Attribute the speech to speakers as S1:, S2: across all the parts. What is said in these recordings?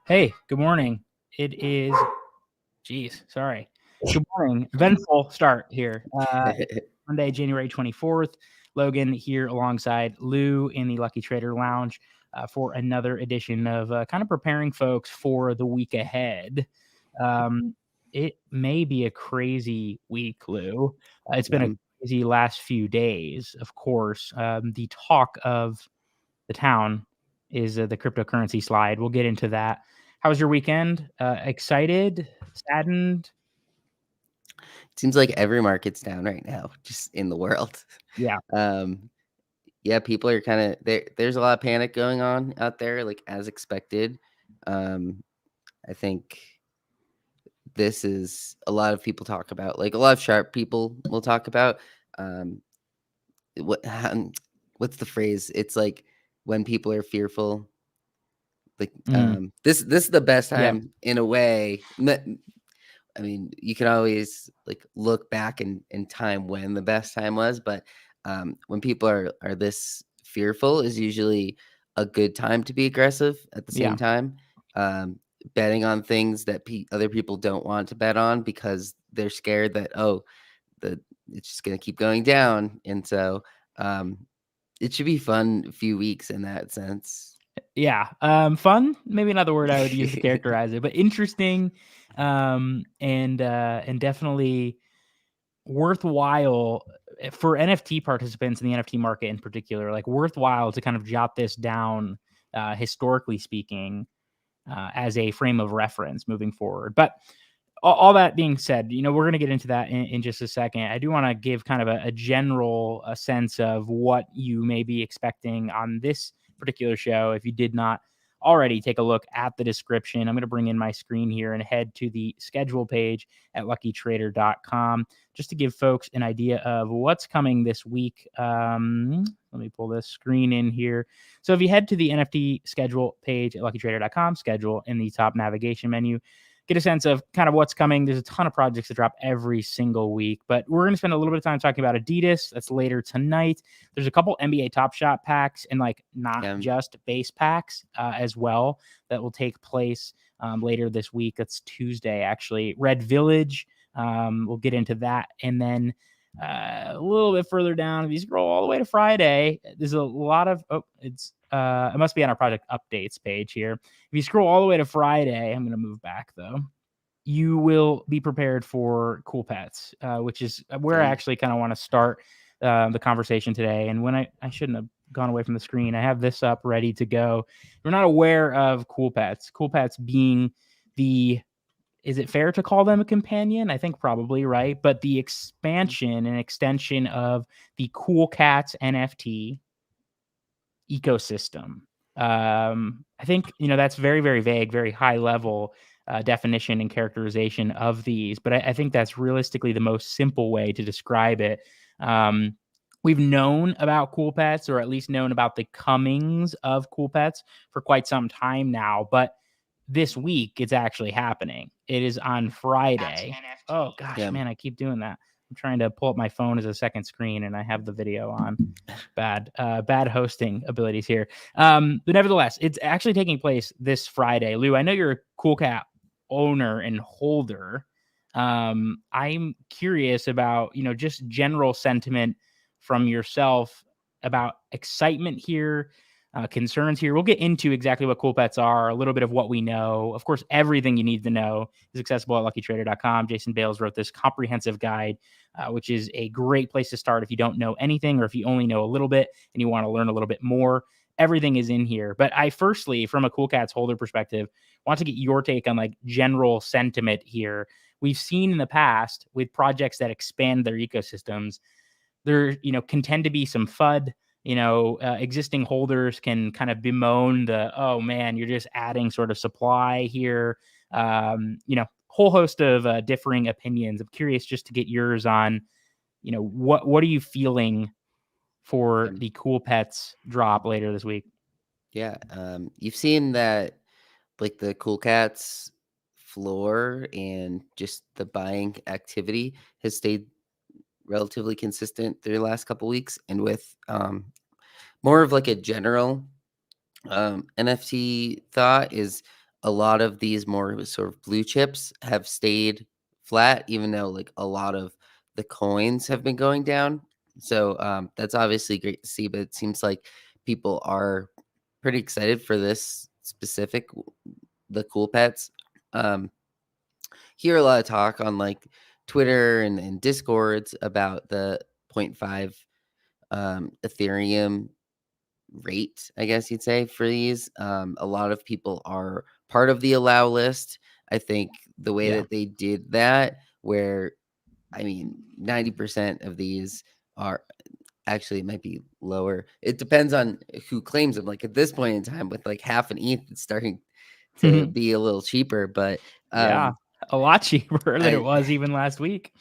S1: Hey, good morning. It is, sorry. Good morning. Eventful start here. Monday, January 24th. Logan here alongside Lou in the Lucky Trader Lounge for another edition of kind of preparing folks for the week ahead. It may be a crazy week, Lou. It's been a crazy last few days, of course. The talk of the town is the cryptocurrency slide. We'll get into that. How was your weekend? Excited? Saddened?
S2: Seems like every market's down right now, just in the world.
S1: Yeah.
S2: Um, yeah, people are kind of there's a lot of panic going on out there, like as expected. I think this is a lot of people talk about, like a lot of sharp people will talk about. Um, what what's the phrase? It's like when people are fearful. Like this is the best
S1: Yeah.
S2: time in a way. I mean, you can always like look back in time when the best time was, but when people are this fearful is usually a good time to be aggressive. At the
S1: Yeah.
S2: same time, um, betting on things that other people don't want to bet on because they're scared that the it's just gonna keep going down, and so um, it should be fun few weeks in that sense.
S1: Yeah. Fun, maybe not the word I would use to characterize it, but interesting, and definitely worthwhile for NFT participants in the NFT market in particular, like worthwhile to kind of jot this down, historically speaking, as a frame of reference moving forward. But all that being said, we're going to get into that in just a second. I do want to give kind of a general sense of what you may be expecting on this particular show. If you did not already take a look at the description, I'm going to bring in my screen here and head to the schedule page at luckytrader.com just to give folks an idea of what's coming this week. Let me pull this screen in here. So if you head to the NFT schedule page at luckytrader.com, schedule in the top navigation menu, get a sense of kind of what's coming. There's a ton of projects that drop every single week, but we're going to spend a little bit of time talking about Adidas. That's later tonight. There's a couple NBA Top Shot packs and like not just base packs as well that will take place later this week. That's Tuesday, actually. Red Village. We'll get into that. And then a little bit further down, if you scroll all the way to Friday, there's a lot of, it must be on our project updates page here. If you scroll all the way to Friday, I'm going to move back though, you will be prepared for Cool Pets, which is where I actually kind of want to start the conversation today. And when I shouldn't have gone away from the screen, I have this up ready to go. We're not aware of Cool Pets being is it fair to call them a companion? I think probably, right? But the expansion and extension of the Cool Cats NFT ecosystem. I think, that's very, very vague, very high level definition and characterization of these, but I think that's realistically the most simple way to describe it. We've known about Cool Pets, or at least known about the comings of Cool Pets for quite some time now, but this week it's actually happening. It is on Friday. Oh gosh, man, I keep doing that. I'm trying to pull up my phone as a second screen and I have the video on. Bad hosting abilities here. But nevertheless, it's actually taking place this Friday. Lou, I know you're a Cool Cat owner and holder. I'm curious about, just general sentiment from yourself about excitement here, concerns here. We'll get into exactly what Cool Pets are, a little bit of what we know. Of course, everything you need to know is accessible at luckytrader.com. Jason Bales wrote this comprehensive guide, which is a great place to start if you don't know anything, or if you only know a little bit and you want to learn a little bit more. Everything is in here. But I firstly, from a Cool Cats holder perspective, want to get your take on like general sentiment here. We've seen in the past with projects that expand their ecosystems, there, can tend to be some FUD. Existing holders can kind of bemoan oh man, you're just adding sort of supply here. Whole host of differing opinions. I'm curious just to get yours on, what are you feeling for the Cool Pets drop later this week?
S2: Yeah, you've seen that, like the Cool Cats floor and just the buying activity has stayed relatively consistent through the last couple weeks, and with more of like a general NFT thought is a lot of these more sort of blue chips have stayed flat, even though like a lot of the coins have been going down. So that's obviously great to see, but it seems like people are pretty excited for this specific, the cool pets. Um, hear a lot of talk on like Twitter and Discords about the point 0.5 Ethereum rate, I guess you'd say, for these. A lot of people are part of the allow list. I think the way
S1: Yeah.
S2: that they did that, where I mean, 90% of these are actually, it might be lower. It depends on who claims them. Like at this point in time, with like half an ETH, it's starting to be a little cheaper. But
S1: Yeah. A lot cheaper than it
S2: I
S1: was even last week.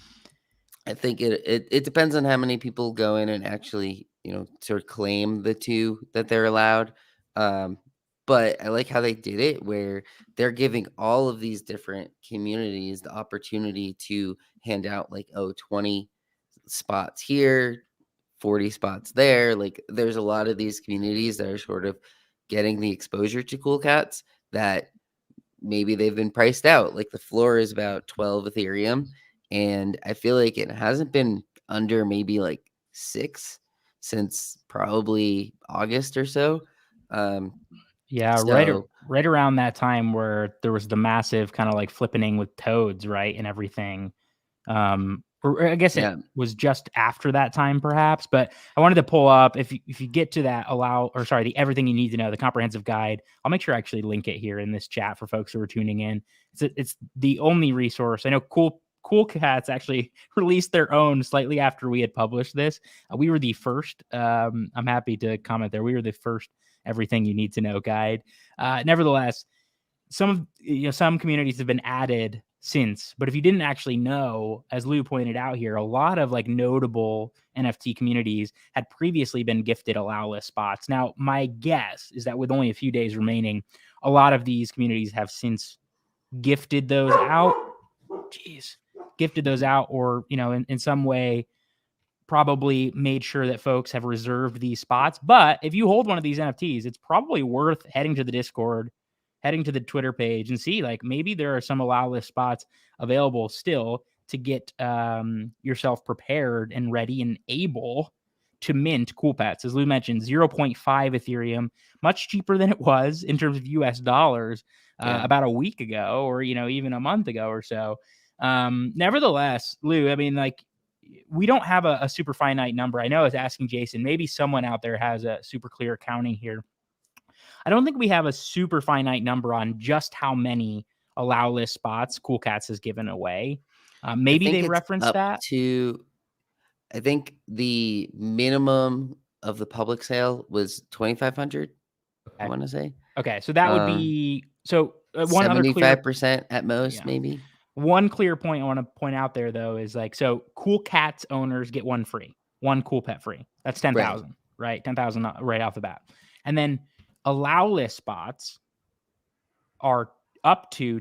S2: I think it depends on how many people go in and actually, sort of claim the two that they're allowed. Um, but I like how they did it, where they're giving all of these different communities the opportunity to hand out like, 20 spots here, 40 spots there. Like there's a lot of these communities that are sort of getting the exposure to cool cats that maybe they've been priced out. Like the floor is about 12 Ethereum, and I feel like it hasn't been under maybe like 6 since probably August or so. Um,
S1: Yeah,
S2: so
S1: right around that time where there was the massive kind of like flippening with toads, right, and everything. Or I guess it
S2: yeah,
S1: was just after that time, perhaps. But I wanted to pull up if you get to that the everything you need to know, the comprehensive guide. I'll make sure I actually link it here in this chat for folks who are tuning in. It's the only resource I know. Cool Cats actually released their own slightly after we had published this. We were the first. I'm happy to comment there. We were the first everything you need to know guide. Nevertheless, some communities have been added since, but if you didn't actually know, as Lou pointed out here, a lot of like notable NFT communities had previously been gifted allow list spots. Now, my guess is that with only a few days remaining, a lot of these communities have since gifted those out. Jeez, gifted those out, or in some way probably made sure that folks have reserved these spots. But if you hold one of these NFTs, it's probably worth heading to the Discord, heading to the Twitter page, and see like maybe there are some allow list spots available still to get yourself prepared and ready and able to mint cool pets. As Lou mentioned, 0.5 Ethereum, much cheaper than it was in terms of US dollars
S2: yeah.
S1: about a week ago, or even a month ago or so. Nevertheless, Lou, I mean, like, we don't have a super finite number. I know I was asking Jason, maybe someone out there has a super clear accounting here. I don't think we have a super finite number on just how many allow list spots Cool Cats has given away.
S2: I
S1: Maybe
S2: think
S1: they
S2: it's
S1: referenced
S2: up
S1: that.
S2: to, I think the minimum of the public sale was 2,500, I
S1: Okay.
S2: want to say.
S1: Okay. So that would
S2: Um,
S1: be one other clear.
S2: 75% at most,
S1: Yeah.
S2: maybe.
S1: One clear point I want to point out there though is like, so Cool Cats owners get one free, one cool pet free. That's
S2: Right.
S1: 10,000, right? 10,000 right off the bat. And then allow list spots are up to,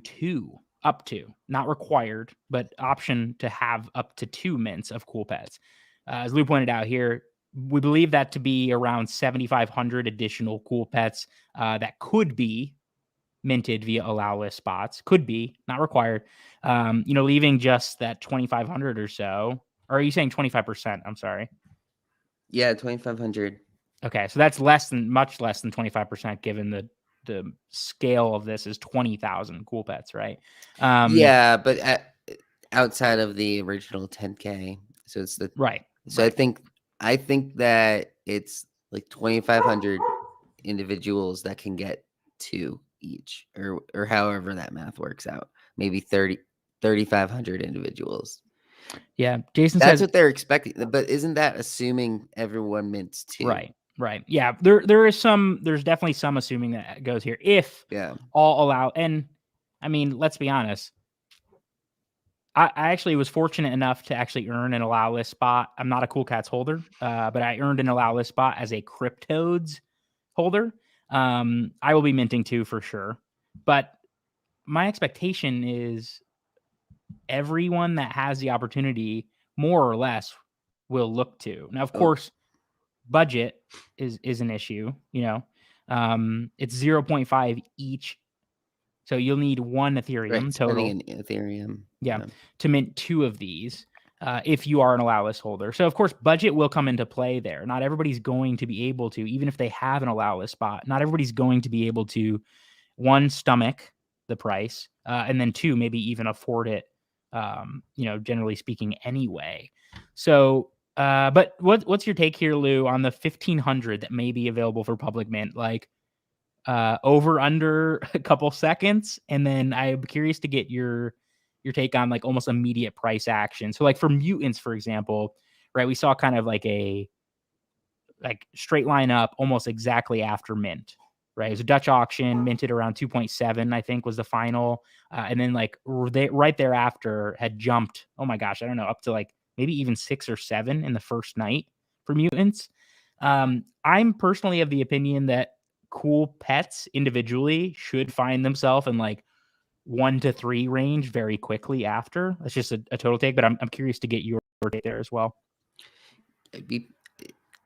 S1: not required, but option to have up to 2 mints of cool pets. As Lou pointed out here, we believe that to be around 7,500 additional cool pets that could be minted via allow list spots. Could be, not required. Leaving just that 2,500 or so. Or are you saying 25%? I'm sorry.
S2: Yeah, 2,500.
S1: Okay, so that's much less than 25%, given the scale of this is 20,000 cool pets, right?
S2: Yeah, but outside of the original 10K, so it's the
S1: Right,
S2: so
S1: right.
S2: I think that it's like 2,500 individuals that can get two each, or however that math works out. Maybe 3,500 individuals.
S1: Yeah, Jason
S2: That's
S1: says
S2: what they're expecting. But isn't that assuming everyone mints two?
S1: right, right. Yeah, there's definitely some assuming that goes here. If
S2: Yeah.
S1: all allow, and I mean, let's be honest, I actually was fortunate enough to actually earn an allow list spot. I'm not a Cool Cats holder, but I earned an allow list spot as a Cryptodes holder. I will be minting two for sure, but my expectation is everyone that has the opportunity, more or less, will look to. Now, of
S2: Oh,
S1: course, budget is an issue. It's 0.5 each. So you'll need one
S2: Right,
S1: Ethereum
S2: spending
S1: total.
S2: in Ethereum.
S1: Yeah,
S2: Yeah.
S1: to mint 2 of these, if you are an allow list holder. So, of course, budget will come into play there. Not everybody's going to be able to, even if they have an allow list spot, not everybody's going to be able to, 1, stomach the price, and then 2, maybe even afford it, generally speaking anyway. So, but what's your take here, Lou, on the 1,500 that may be available for public mint? Like, over under a couple seconds, and then I'm curious to get your take on like almost immediate price action. So like for mutants, for example, right? We saw kind of like a like straight line up almost exactly after mint, right? It was a Dutch auction, minted around 2.7, I think was the final. And then like right thereafter had jumped, oh my gosh, I don't know, up to like maybe even 6 or 7 in the first night for mutants. I'm personally of the opinion that cool pets individually should find themselves in like 1 to 3 range very quickly after. That's just a total take, but I'm curious to get your take there as well.
S2: It'd be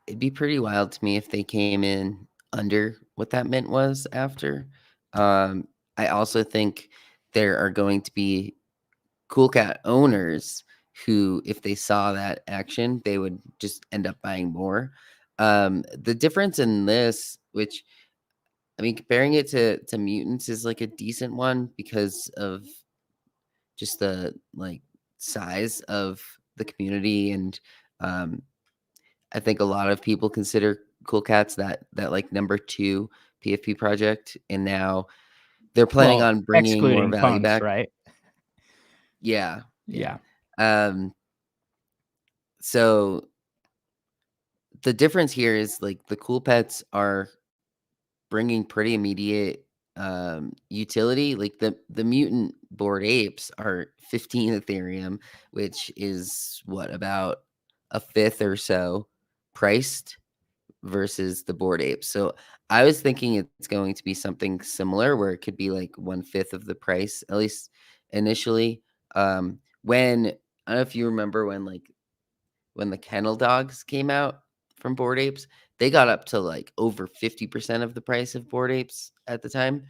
S2: it'd be pretty wild to me if they came in under what that mint was after. Um, I also think there are going to be Cool Cat owners who, if they saw that action, they would just end up buying more. The difference in this, which I mean, comparing it to mutants is like a decent one because of just the like size of the community, and um, I think a lot of people consider Cool Cats that like number 2 PFP project, and now they're planning
S1: Well,
S2: on bringing more
S1: excluding
S2: value
S1: punks,
S2: back.
S1: right?
S2: Yeah, yeah.
S1: Yeah.
S2: Um, so the difference here is like the Cool Pets are bringing pretty immediate utility. Like the mutant board apes are 15 Ethereum, which is what, about a fifth or so priced versus the board apes. So I was thinking it's going to be something similar where it could be like 1/5 of the price, at least initially. When I don't know if you remember when the kennel dogs came out from board apes, they got up to like over 50% of the price of board apes at the time.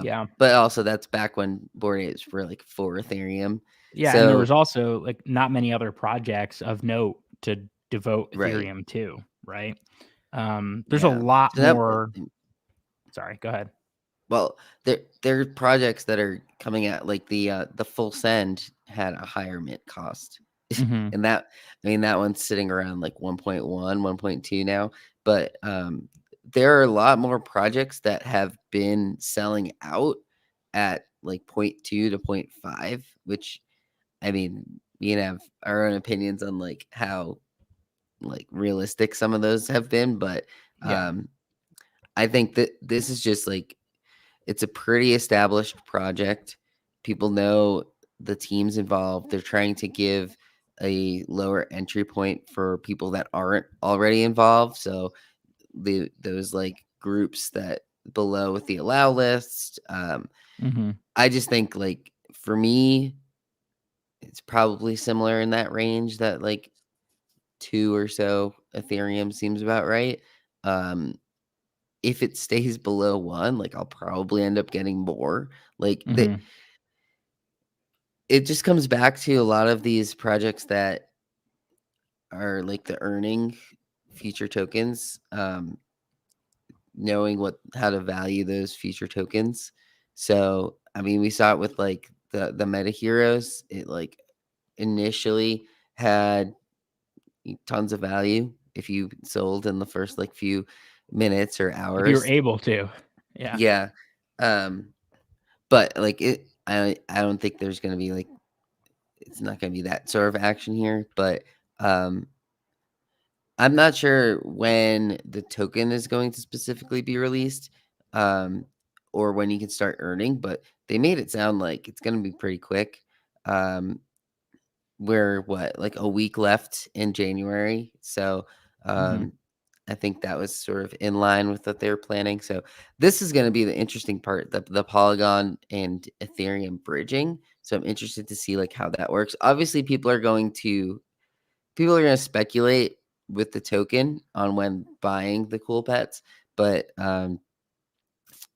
S1: Yeah.
S2: But also that's back when board apes were like 4 Ethereum.
S1: Yeah, and there
S2: So
S1: was also like not many other projects of note to devote
S2: right.
S1: Ethereum to, right? There's a
S2: Yeah.
S1: lot
S2: So that
S1: more. Sorry, go ahead.
S2: well, there are projects that are coming out like the full send had a higher mint cost.
S1: Hmm.
S2: And that, I mean, that one's sitting around like 1.1, 1.2 now. But there are a lot more projects that have been selling out at like point 0.2 to point 0.5, which I mean, we can have our own opinions on like how like realistic some of those have been, but
S1: Yeah.
S2: I think that this is just like it's a pretty established project. People know the teams involved. They're trying to give a lower entry point for people that aren't already involved. So those like groups that below with the allow list.
S1: Hmm.
S2: I just think like for me, it's probably similar in that range that like 2 or so Ethereum seems about right. Um, if it stays below 1, like I'll probably end up getting more. Like the
S1: Hmm.
S2: It just comes back to a lot of these projects that are like the earning future tokens, knowing how to value those future tokens. So, I mean, we saw it with like the meta heroes. It like initially had tons of value if you sold in the first like few minutes or
S1: If you were
S2: hours.
S1: able to. Yeah.
S2: Yeah. Um, but like I don't think there's gonna be like it's not gonna be that sort of action here, but um I'm not sure when the token is going to specifically be released, um, or when you can start earning, but they made it sound like it's gonna be pretty quick. Um, we're what, like a week left in January, so
S1: Hmm.
S2: um, I think that was sort of in line with what they were planning. So this is gonna be the interesting part, the Polygon and Ethereum bridging. So I'm interested to see like how that works. Obviously, people are going to speculate with the token on when buying the cool pets, but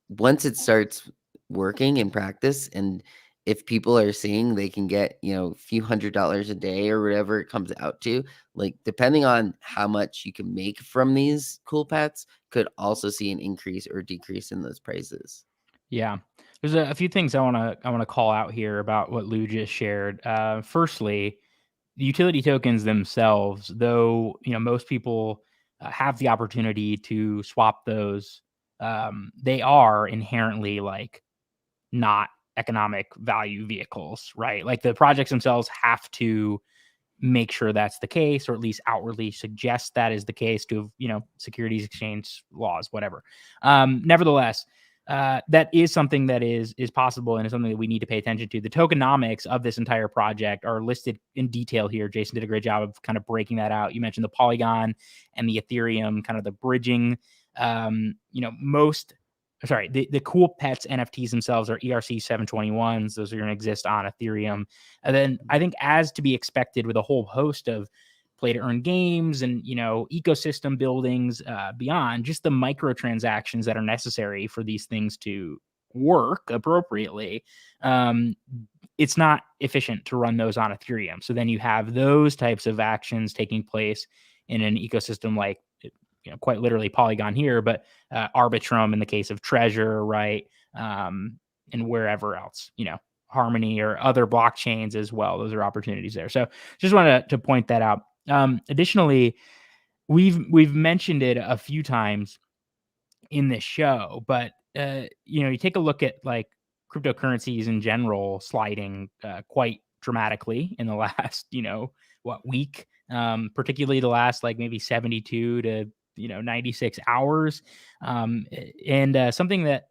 S2: once it starts working in practice, and if people are seeing they can get, a few $100s a day or whatever it comes out to, like, depending on how much you can make from these cool pets, could also see an increase or decrease in those prices.
S1: Yeah. There's a few things I wanna call out here about what Lou just shared. Firstly, the utility tokens themselves, though, most people have the opportunity to swap those, they are inherently like not economic value vehicles, right? Like the projects themselves have to make sure that's the case, or at least outwardly suggest that is the case to, securities exchange laws, whatever. Nevertheless, that is something that is possible and is something that we need to pay attention to. The tokenomics of this entire project are listed in detail here. Jason did a great job of kind of breaking that out. You mentioned the Polygon and the Ethereum, kind of the bridging. Most sorry, the Cool Pets NFTs themselves are ERC 721s. Those are going to exist on Ethereum. And then I think, as to be expected with a whole host of play to earn games and, ecosystem buildings beyond, just the microtransactions that are necessary for these things to work appropriately, it's not efficient to run those on Ethereum. So then you have those types of actions taking place in an ecosystem like, quite literally Polygon here, but Arbitrum in the case of Treasure, right? And wherever else, Harmony or other blockchains as well. Those are opportunities there. So just wanted to point that out. Additionally, we've mentioned it a few times in this show, but you take a look at like cryptocurrencies in general sliding quite dramatically in the last, week, particularly the last like maybe 72 to 96 hours. And something that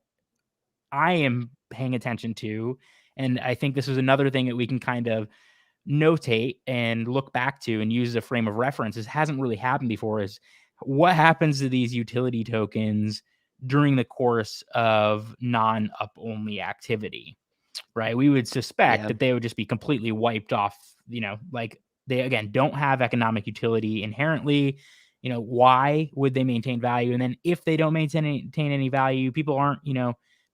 S1: I am paying attention to, and I think this is another thing that we can kind of notate and look back to and use as a frame of reference, this hasn't really happened before, is what happens to these utility tokens during the course of non-up only activity, right? We would suspect
S2: Yeah.
S1: that they would just be completely wiped off, like they, again, don't have economic utility inherently. Why would they maintain value? And then if they don't maintain any value, people aren't,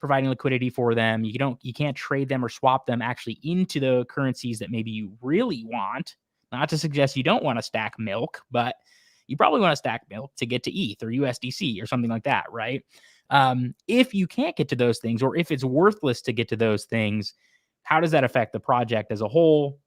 S1: providing liquidity for them. You can't trade them or swap them actually into the currencies that maybe you really want. Not to suggest you don't want to stack milk, but you probably want to stack milk to get to ETH or USDC or something like that, right? If you can't get to those things, or if it's worthless to get to those things, how does that affect the project as a whole?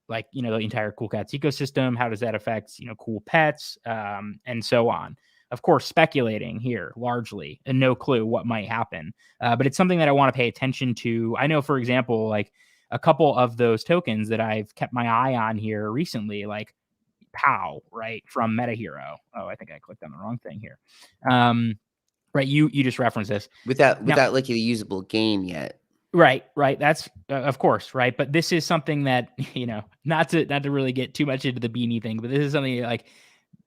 S1: Like, the entire Cool Cats ecosystem. How does that affect, Cool Pets, and so on? Of course, speculating here largely and no clue what might happen. But it's something that I want to pay attention to. I know, for example, like a couple of those tokens that I've kept my eye on here recently, like POW, right, from Meta Hero. Oh, I think I clicked on the wrong thing here. Right, you just referenced this. Now,
S2: Without like a usable game yet.
S1: right. That's of course, right. But this is something that, not to really get too much into the beanie thing, but this is something like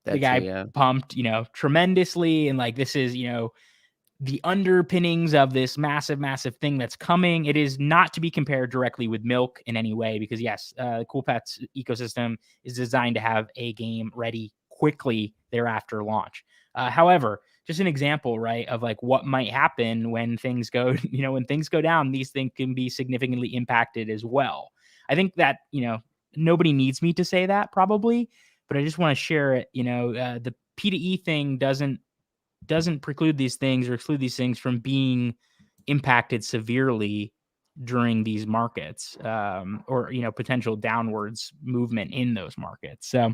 S1: the
S2: That's
S1: guy
S2: yeah.
S1: pumped, tremendously, and like this is, the underpinnings of this massive thing that's coming. It is not to be compared directly with milk in any way, because yes, Cool Pets ecosystem is designed to have a game ready quickly thereafter launch. However, just an example, right, of like what might happen when things go, when things go down, these things can be significantly impacted as well. I think that, nobody needs me to say that probably, but I just want to share it. The P2E thing doesn't preclude these things or exclude these things from being impacted severely during these markets, or potential downwards movement in those markets. So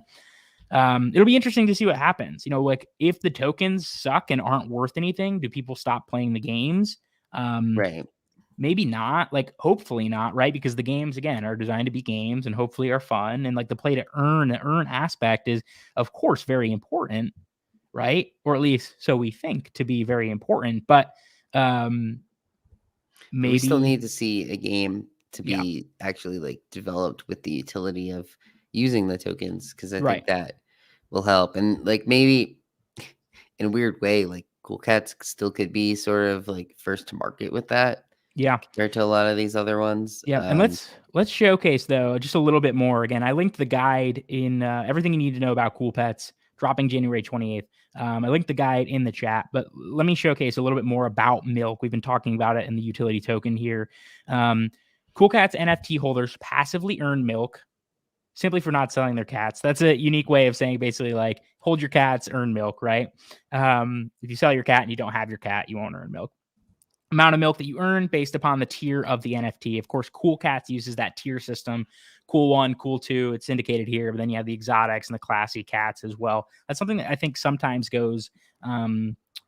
S1: it'll be interesting to see what happens. Like if the tokens suck and aren't worth anything, do people stop playing the games?
S2: Right.
S1: Maybe not. Like hopefully not, right? Because the games again are designed to be games and hopefully are fun, and like the play to earn, the earn aspect is of course very important, right? Or at least so we think to be very important. But
S2: But we still
S1: maybe,
S2: need to see a game to
S1: yeah,
S2: be actually like developed with the utility of using the tokens, because I
S1: right,
S2: think that will help. And like maybe in a weird way, like Cool Cats still could be sort of like first to market with that
S1: yeah,
S2: compared to a lot of these other ones.
S1: yeah. And let's showcase though just a little bit more. Again, I linked the guide in everything you need to know about Cool Pets dropping January 28th. I linked the guide in the chat, but let me showcase a little bit more about Milk. We've been talking about it in the utility token here. Cool Cats NFT holders passively earn Milk simply for not selling their cats. That's a unique way of saying basically like hold your cats, earn Milk, right? If you sell your cat and you don't have your cat, you won't earn Milk. Amount of Milk that you earn based upon the tier of the NFT. Of course, Cool Cats uses that tier system. Cool 1, Cool 2, it's indicated here, but then you have the exotics and the classy cats as well. That's something that I think sometimes goes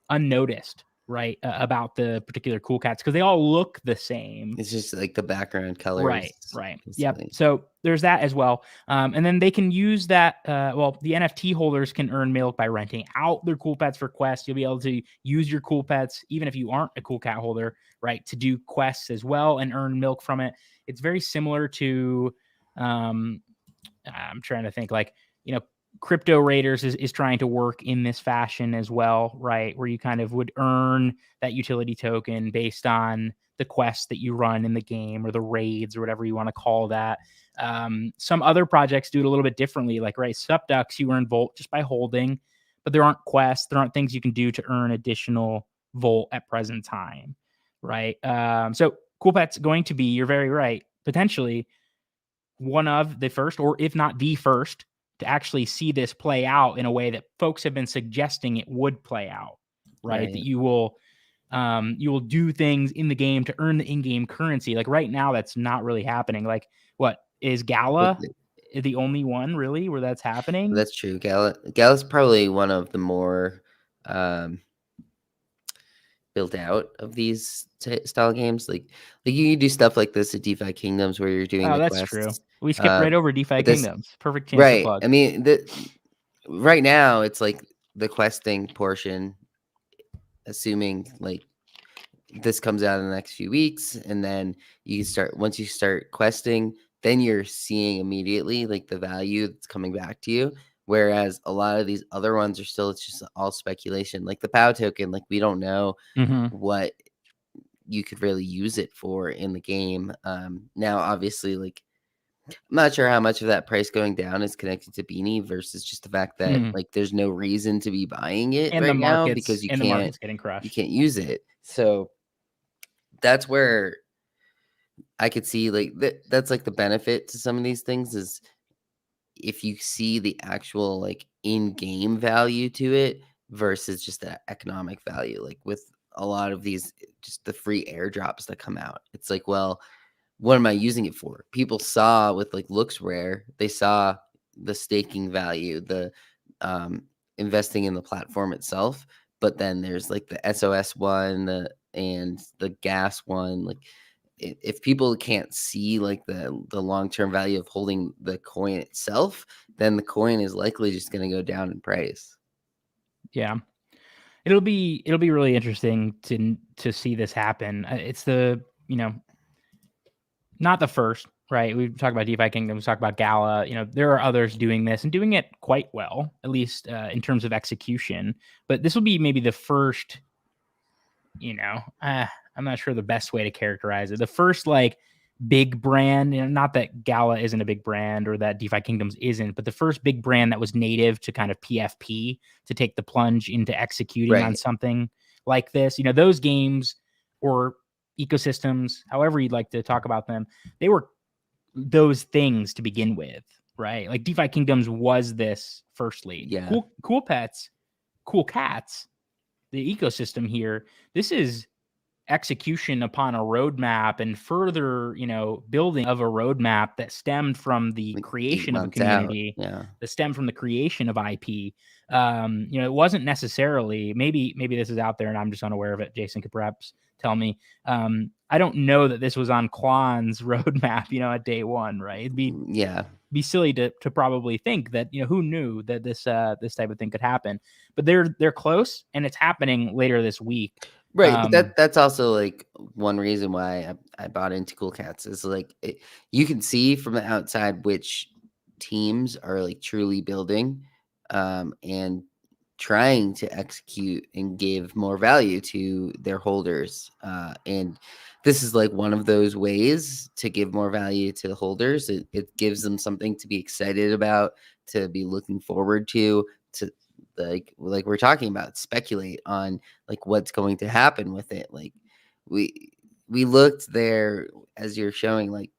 S1: unnoticed, right? About the particular Cool Cats because they all look the same.
S2: It's just like the background colors.
S1: Right. Yep. So there's that as well. And then they can use that. The NFT holders can earn Milk by renting out their Cool Pets for quests. You'll be able to use your Cool Pets, even if you aren't a Cool Cat holder, right, to do quests as well and earn Milk from it. It's very similar to, I'm trying to think like, Crypto Raiders is trying to work in this fashion as well, right? Where you kind of would earn that utility token based on the quests that you run in the game or the raids or whatever you want to call that. Some other projects do it a little bit differently, like Subducks, you earn Volt just by holding, but there aren't quests, there aren't things you can do to earn additional Volt at present time, right? So Cool Pet's going to be, you're very right, potentially one of the first, or if not the first, to actually see this play out in a way that folks have been suggesting it would play out, right? That you will do things in the game to earn the in-game currency. Like right now, that's not really happening. Like what is Gala the only one really where that's happening?
S2: That's true. Gala's probably one of the more built out of these style games. Like you can do stuff like this at DeFi Kingdoms where you're doing the
S1: that's
S2: quests.
S1: True. We skipped right over DeFi Kingdoms. Perfect chance
S2: right.
S1: to plug.
S2: I mean, right now it's like the questing portion, assuming like this comes out in the next few weeks, and then once you start questing, then you're seeing immediately like the value that's coming back to you. Whereas a lot of these other ones are still, it's just all speculation. Like the POW token, like we don't know what you could really use it for in the game. Now, obviously, like I'm not sure how much of that price going down is connected to Beanie versus just the fact that like there's no reason to be buying it
S1: and
S2: right
S1: the
S2: now because
S1: the market's getting crushed.
S2: You can't use it. So that's where I could see like that's like the benefit to some of these things is if you see the actual like in-game value to it versus just the economic value. Like with a lot of these, just the free airdrops that come out, it's like, well, what am I using it for? People saw with like Looks Rare, they saw the staking value, the investing in the platform itself. But then there's like the SOS one, and the gas one. Like if people can't see like the long-term value of holding the coin itself, then the coin is likely just going to go down in price.
S1: Yeah. It'll be really interesting to see this happen. It's the, not the first, right? We've talked about DeFi Kingdom, we've talked about Gala. There are others doing this and doing it quite well, at least in terms of execution. But this will be maybe the first, I'm not sure the best way to characterize it. The first like big brand, not that Gala isn't a big brand or that DeFi Kingdoms isn't, but the first big brand that was native to kind of PFP to take the plunge into executing on something like this. Those games or ecosystems, however you'd like to talk about them, they were those things to begin with, right? Like DeFi Kingdoms was this firstly.
S2: Yeah.
S1: Cool Pets, Cool Cats, the ecosystem here. This is execution upon a roadmap and further, building of a roadmap that stemmed from the like creation of a community, that stemmed from the creation of IP. It wasn't necessarily, maybe this is out there and I'm just unaware of it. Jason could perhaps tell me. I don't know that this was on Klon's roadmap, at day one, right? It'd be silly to probably think that, who knew that this type of thing could happen, but they're close and it's happening later this week.
S2: Right, but that's also like one reason why I bought into Cool Cats is like you can see from the outside which teams are like truly building, and trying to execute and give more value to their holders. And this is like one of those ways to give more value to the holders. It gives them something to be excited about, to be looking forward to like we're talking about, speculate on like what's going to happen with it. Like we we looked there as you're showing, like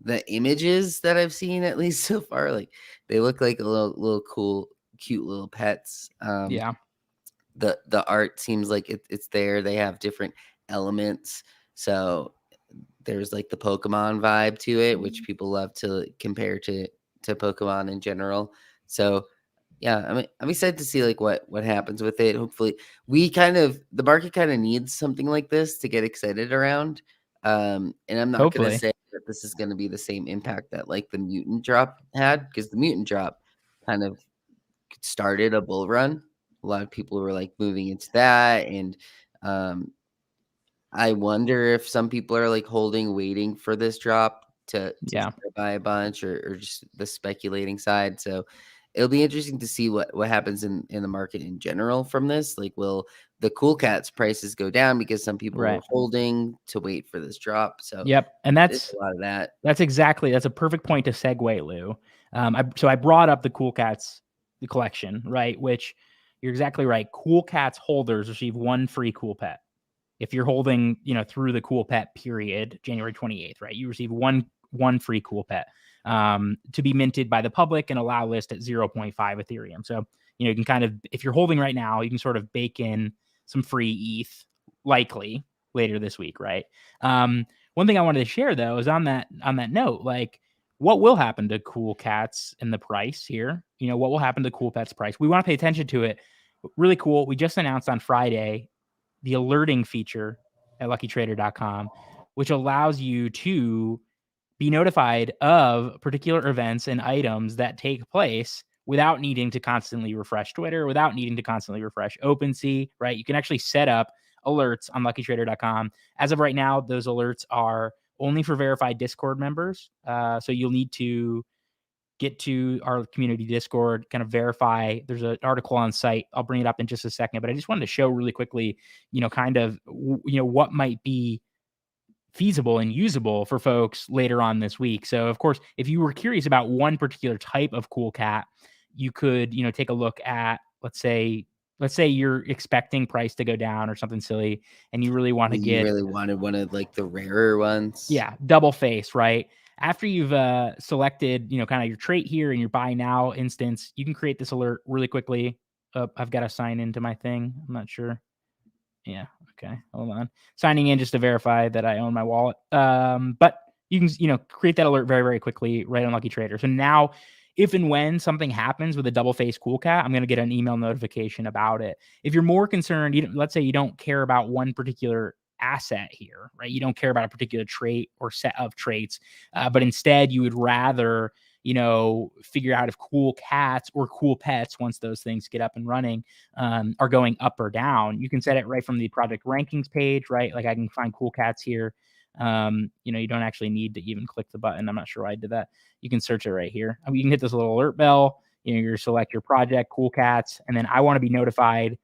S2: the images that I've seen at least so far, like they look like a little cool, cute little pets.
S1: Yeah.
S2: The art seems like it's there. They have different elements. So there's like the Pokemon vibe to it, which people love to compare to Pokemon in general. So yeah, I'm excited to see like what happens with it. Hopefully, the market kind of needs something like this to get excited around. And I'm not gonna
S1: Hopefully.
S2: say that this is gonna be the same impact that like the mutant drop had, because the mutant drop kind of started a bull run. A lot of people were like moving into that, and um, I wonder if some people are like holding, waiting for this drop to
S1: Yeah.
S2: try to buy a bunch, or just the speculating side. So it'll be interesting to see what happens in the market in general from this. Like, will the cool cats prices go down because some people were
S1: Right.
S2: holding to wait for this drop? So
S1: Yep. And
S2: there's a lot of that.
S1: that's a perfect point to segue, Lou. So I brought up the Cool Cats, the collection, right? Which you're exactly right. Cool Cats holders receive one free Cool Pet. If you're holding, through the Cool Pet period, January 28th, right? You receive one free Cool Pet to be minted by the public and allow list at 0.5 Ethereum. So, you can kind of, if you're holding right now, you can sort of bake in some free ETH likely later this week, right? One thing I wanted to share though is on that note, like what will happen to Cool Cats and the price here? What will happen to Cool Pets price? We want to pay attention to it. Really cool. We just announced on Friday the alerting feature at luckytrader.com, which allows you to be notified of particular events and items that take place without needing to constantly refresh Twitter, without needing to constantly refresh OpenSea, right? You can actually set up alerts on luckytrader.com. As of right now, those alerts are only for verified Discord members. So you'll need to get to our community Discord, kind of verify. There's an article on site. I'll bring it up in just a second, but I just wanted to show really quickly, kind of, what might be feasible and usable for folks later on this week. So, of course, if you were curious about one particular type of cool cat, you could, take a look at, let's say you're expecting price to go down or something silly, and you really want to
S2: You
S1: get,
S2: really wanted one of like the rarer ones.
S1: yeah, double face, right? After you've selected, kind of your trait here in your buy now instance, you can create this alert really quickly. I've got to sign into my thing. I'm not sure. Yeah. Okay. Hold on. Signing in just to verify that I own my wallet. But you can, create that alert very, very quickly right on Lucky Trader. So now, if and when something happens with a double face cool cat, I'm going to get an email notification about it. If you're more concerned, let's say you don't care about one particular asset here, right? You don't care about a particular trait or set of traits, but instead you would rather, figure out if cool cats or cool pets, once those things get up and running, are going up or down. You can set it right from the project rankings page, right? Like I can find cool cats here. You don't actually need to even click the button. I'm not sure why I did that. You can search it right here. You can hit this little alert bell. You select your project, cool cats, and then I want to be notified,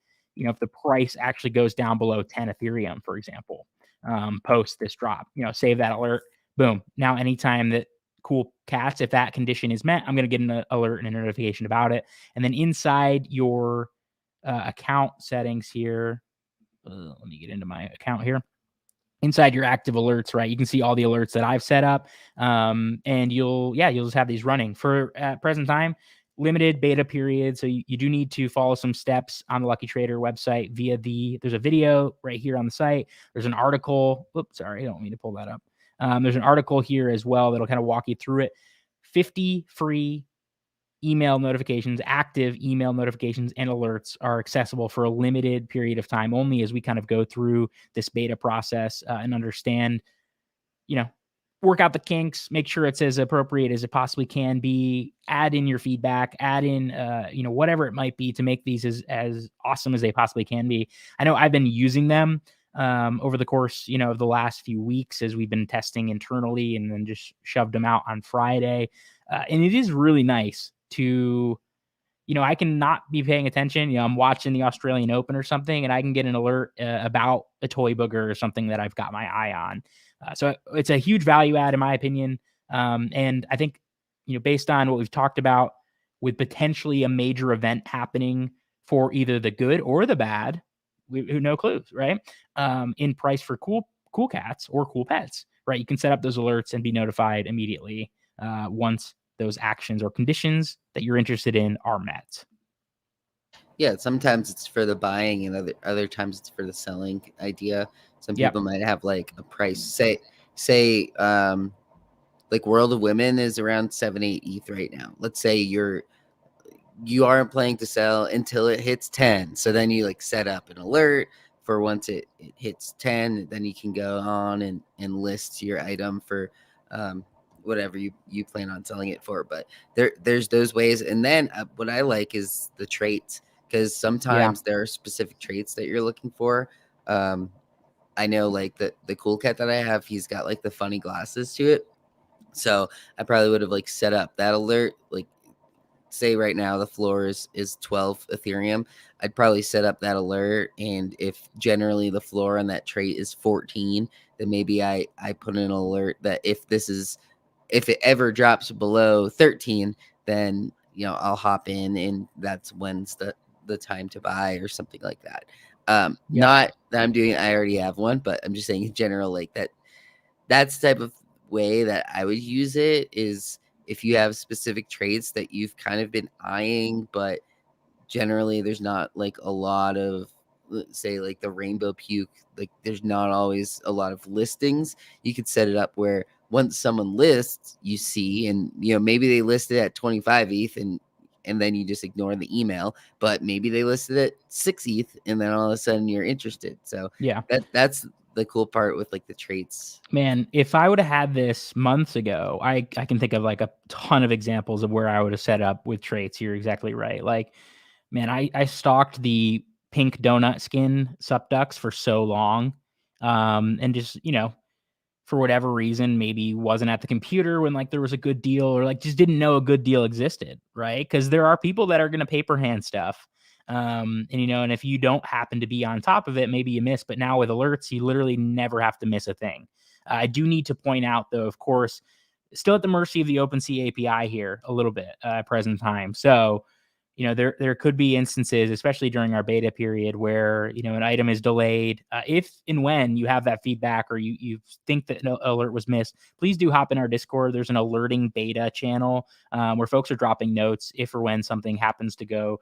S1: if the price actually goes down below 10 Ethereum, for example, post this drop. Save that alert. Boom. Now, anytime that cool cats, if that condition is met, I'm going to get an alert and a notification about it. And then inside your account settings here, let me get into my account here. Inside your active alerts, right? You can see all the alerts that I've set up, and you'll just have these running for at present time. Limited beta period, so you do need to follow some steps on the Lucky Trader website there's a video right here on the site. There's an article. Oops, sorry, I don't mean to pull that up. There's an article here as well that'll kind of walk you through it. 50 free email notifications, active email notifications and alerts are accessible for a limited period of time only, as we kind of go through this beta process and understand, work out the kinks, make sure it's as appropriate as it possibly can be, add in your feedback, add in, whatever it might be to make these as awesome as they possibly can be. I know I've been using them over the course, of the last few weeks as we've been testing internally, and then just shoved them out on Friday. And it is really nice to, I can not be paying attention. I'm watching the Australian Open or something, and I can get an alert about a toy booger or something that I've got my eye on. So it's a huge value add, in my opinion. And I think, based on what we've talked about with potentially a major event happening for either the good or the bad, we no clues, right? In price for cool cats or cool pets, right? You can set up those alerts and be notified immediately once those actions or conditions that you're interested in are met.
S2: Yeah, sometimes it's for the buying, and other times it's for the selling idea. Some
S1: Yep.
S2: people might have like a price. Say like World of Women is around 7-8 ETH right now. Let's say you aren't planning to sell until it hits 10. So then you like set up an alert for once it hits 10, then you can go on and list your item for whatever you plan on selling it for. But there's those ways. And then what I like is the traits, because
S1: Yeah.
S2: sometimes there are specific traits that you're looking for. I know like the cool cat that I have, he's got like the funny glasses to it. So I probably would have like set up that alert, like say right now the floor is 12 Ethereum. I'd probably set up that alert, and if generally the floor on that trait is 14, then maybe I put an alert that if it ever drops below 13, then I'll hop in, and that's when's the time to buy or something like that.
S1: Yep.
S2: Not that I'm doing, I already have one, but I'm just saying in general, like that's the type of way that I would use it, is if you have specific traits that you've kind of been eyeing, but generally there's not like a lot of, let's say like the rainbow puke, like there's not always a lot of listings. You could set it up where once someone lists, you see, and maybe they listed at 25 ETH, and then you just ignore the email, but maybe they listed at 6 ETH, and then all of a sudden you're interested. So
S1: Yeah.
S2: that's the cool part with like the traits.
S1: Man, if I would have had this months ago, I can think of like a ton of examples of where I would have set up with traits. You're exactly right. Like, man, I stalked the pink donut skin subducks for so long. And just, for whatever reason, maybe wasn't at the computer when like there was a good deal, or like just didn't know a good deal existed, right? Because there are people that are going to paper hand stuff. And if you don't happen to be on top of it, maybe you miss. But now with alerts, you literally never have to miss a thing. I do need to point out, though, of course, still at the mercy of the OpenSea API here a little bit at present time. So, there could be instances, especially during our beta period, where an item is delayed. If and when you have that feedback, or you think that an alert was missed, please do hop in our Discord. There's an alerting beta channel where folks are dropping notes if or when something happens to go,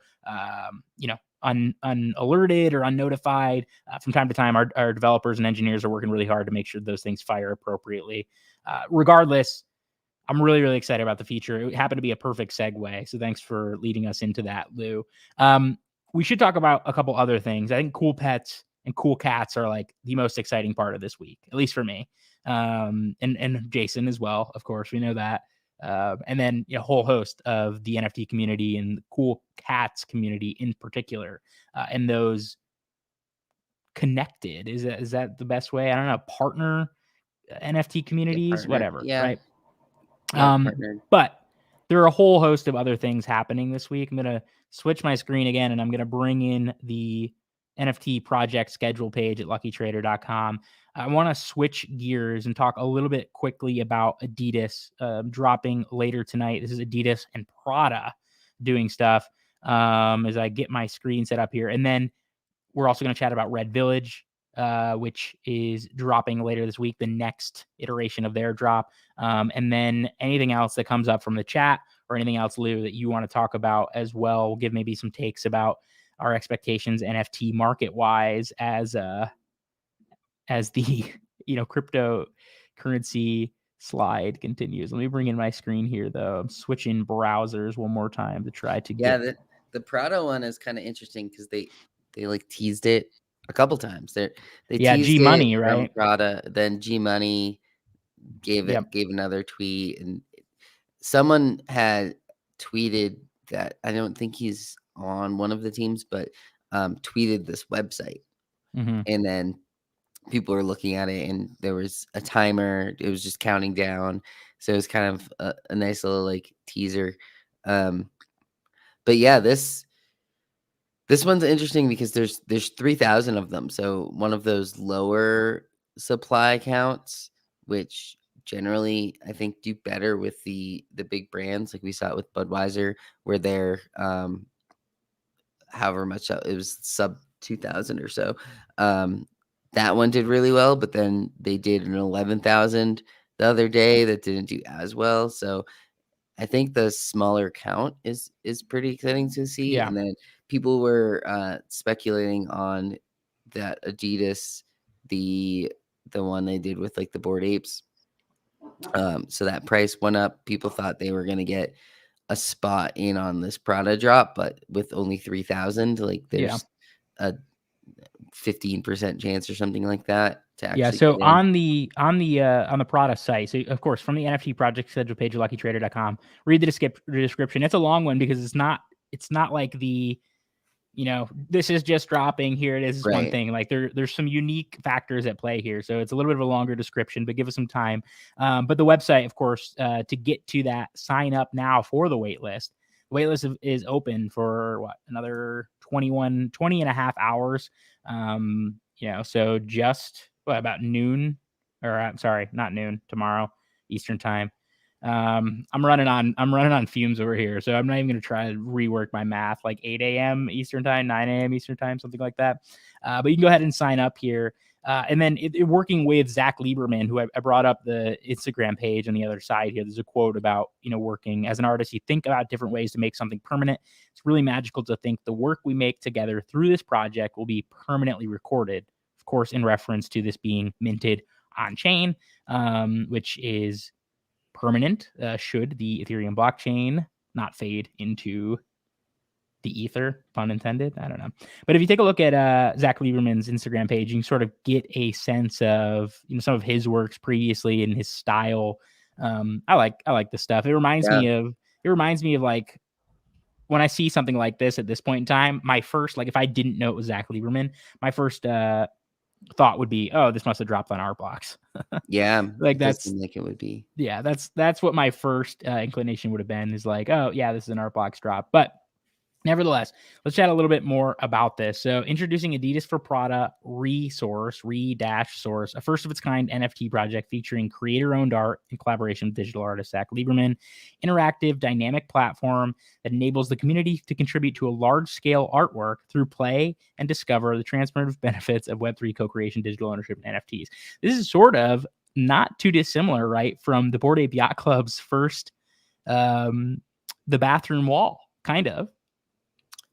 S1: unalerted or unnotified. From time to time, our developers and engineers are working really hard to make sure those things fire appropriately. Regardless, I'm really, really excited about the feature. It happened to be a perfect segue. So thanks for leading us into that, Lou. We should talk about a couple other things. I think cool pets and cool cats are like the most exciting part of this week, at least for me. And Jason as well, of course, we know that. And then a whole host of the NFT community and the cool cats community in particular, and those connected. Is that the best way? I don't know. Partner NFT
S2: Yeah,
S1: communities,
S2: partner.
S1: whatever,
S2: Yeah,
S1: right?
S2: yeah, partnered.
S1: But there are a whole host of other things happening this week. I'm going to switch my screen again, and I'm going to bring in the NFT project schedule page at luckytrader.com. I want to switch gears and talk a little bit quickly about Adidas dropping later tonight. This is Adidas and Prada doing stuff as I get my screen set up here. And then we're also going to chat about Red Village, which is dropping later this week, the next iteration of their drop. And then anything else that comes up from the chat, or anything else, Lou, that you want to talk about as well. We'll give maybe some takes about our expectations NFT market wise as the cryptocurrency slide continues. Let me bring in my screen here, though. I'm switching browsers one more time to try to
S2: Yeah,
S1: get.
S2: the Prado one is kind of interesting because they like teased it a couple times. They
S1: Yeah, G
S2: teased it
S1: Money,
S2: from
S1: right?
S2: Prada, then G Money
S1: Yep.
S2: gave another tweet, and someone had tweeted that, I don't think he's on one of the teams, but tweeted this website,
S1: Mm-hmm.
S2: and then people were looking at it, and there was a timer. It was just counting down, so it was kind of a nice little like teaser. But yeah, this one's interesting because there's 3,000 of them. So one of those lower supply counts, which generally I think do better with the big brands, like we saw it with Budweiser, where they're however much it was sub 2,000 or so. That one did really well, but then they did an 11,000 the other day that didn't do as well. So I think the smaller count is pretty exciting to see.
S1: Yeah.
S2: And then people were speculating on that Adidas, the one they did with like the Bored Apes. So that price went up. People thought they were gonna get a spot in on this Prada drop, but with only 3,000, like
S1: Yeah.
S2: there's a 15% chance or something like that to
S1: Yeah,
S2: actually
S1: so
S2: get in.
S1: on the Prada site, so of course from the NFT project schedule page of luckytrader.com, read the description. It's a long one because it's not like this is just dropping, here it is one
S2: Right.
S1: thing. Like there's some unique factors at play here. So it's a little bit of a longer description, but give us some time. But the website, of course, to get to that, sign up now for the waitlist. The waitlist is open for another 20 and a half hours. So just about noon, or I'm sorry, not noon, tomorrow Eastern time. I'm running on fumes over here, so I'm not even gonna try to rework my math. Like 8 a.m. Eastern time, 9 a.m. Eastern time, something like that. But you can go ahead and sign up here. And then working with Zach Lieberman, who I brought up the Instagram page on the other side here. There's a quote about, working as an artist, you think about different ways to make something permanent. It's really magical to think the work we make together through this project will be permanently recorded. Of course, in reference to this being minted on chain, which is permanent, should the Ethereum blockchain not fade into the ether, pun intended. I don't know. But if you take a look at Zach Lieberman's Instagram page, you can sort of get a sense of some of his works previously and his style. I like this stuff. It reminds
S2: Yeah.
S1: me of like when I see something like this at this point in time, my first, like, if I didn't know it was Zach Lieberman, my first thought would be, oh, this must have dropped on our blocks.
S2: Yeah.
S1: Like
S2: It does
S1: that's
S2: seem like it would be.
S1: yeah, that's what my first inclination would have been, is like, oh yeah, this is an art box drop. But nevertheless, let's chat a little bit more about this. So, introducing Adidas for Prada Resource, Re-Source, a first of its kind NFT project featuring creator-owned art in collaboration with digital artist Zach Lieberman, interactive, dynamic platform that enables the community to contribute to a large-scale artwork through play and discover the transformative benefits of Web3 co-creation, digital ownership, and NFTs. This is sort of not too dissimilar, right, from the Bored Ape Yacht Club's first, the bathroom wall, kind of.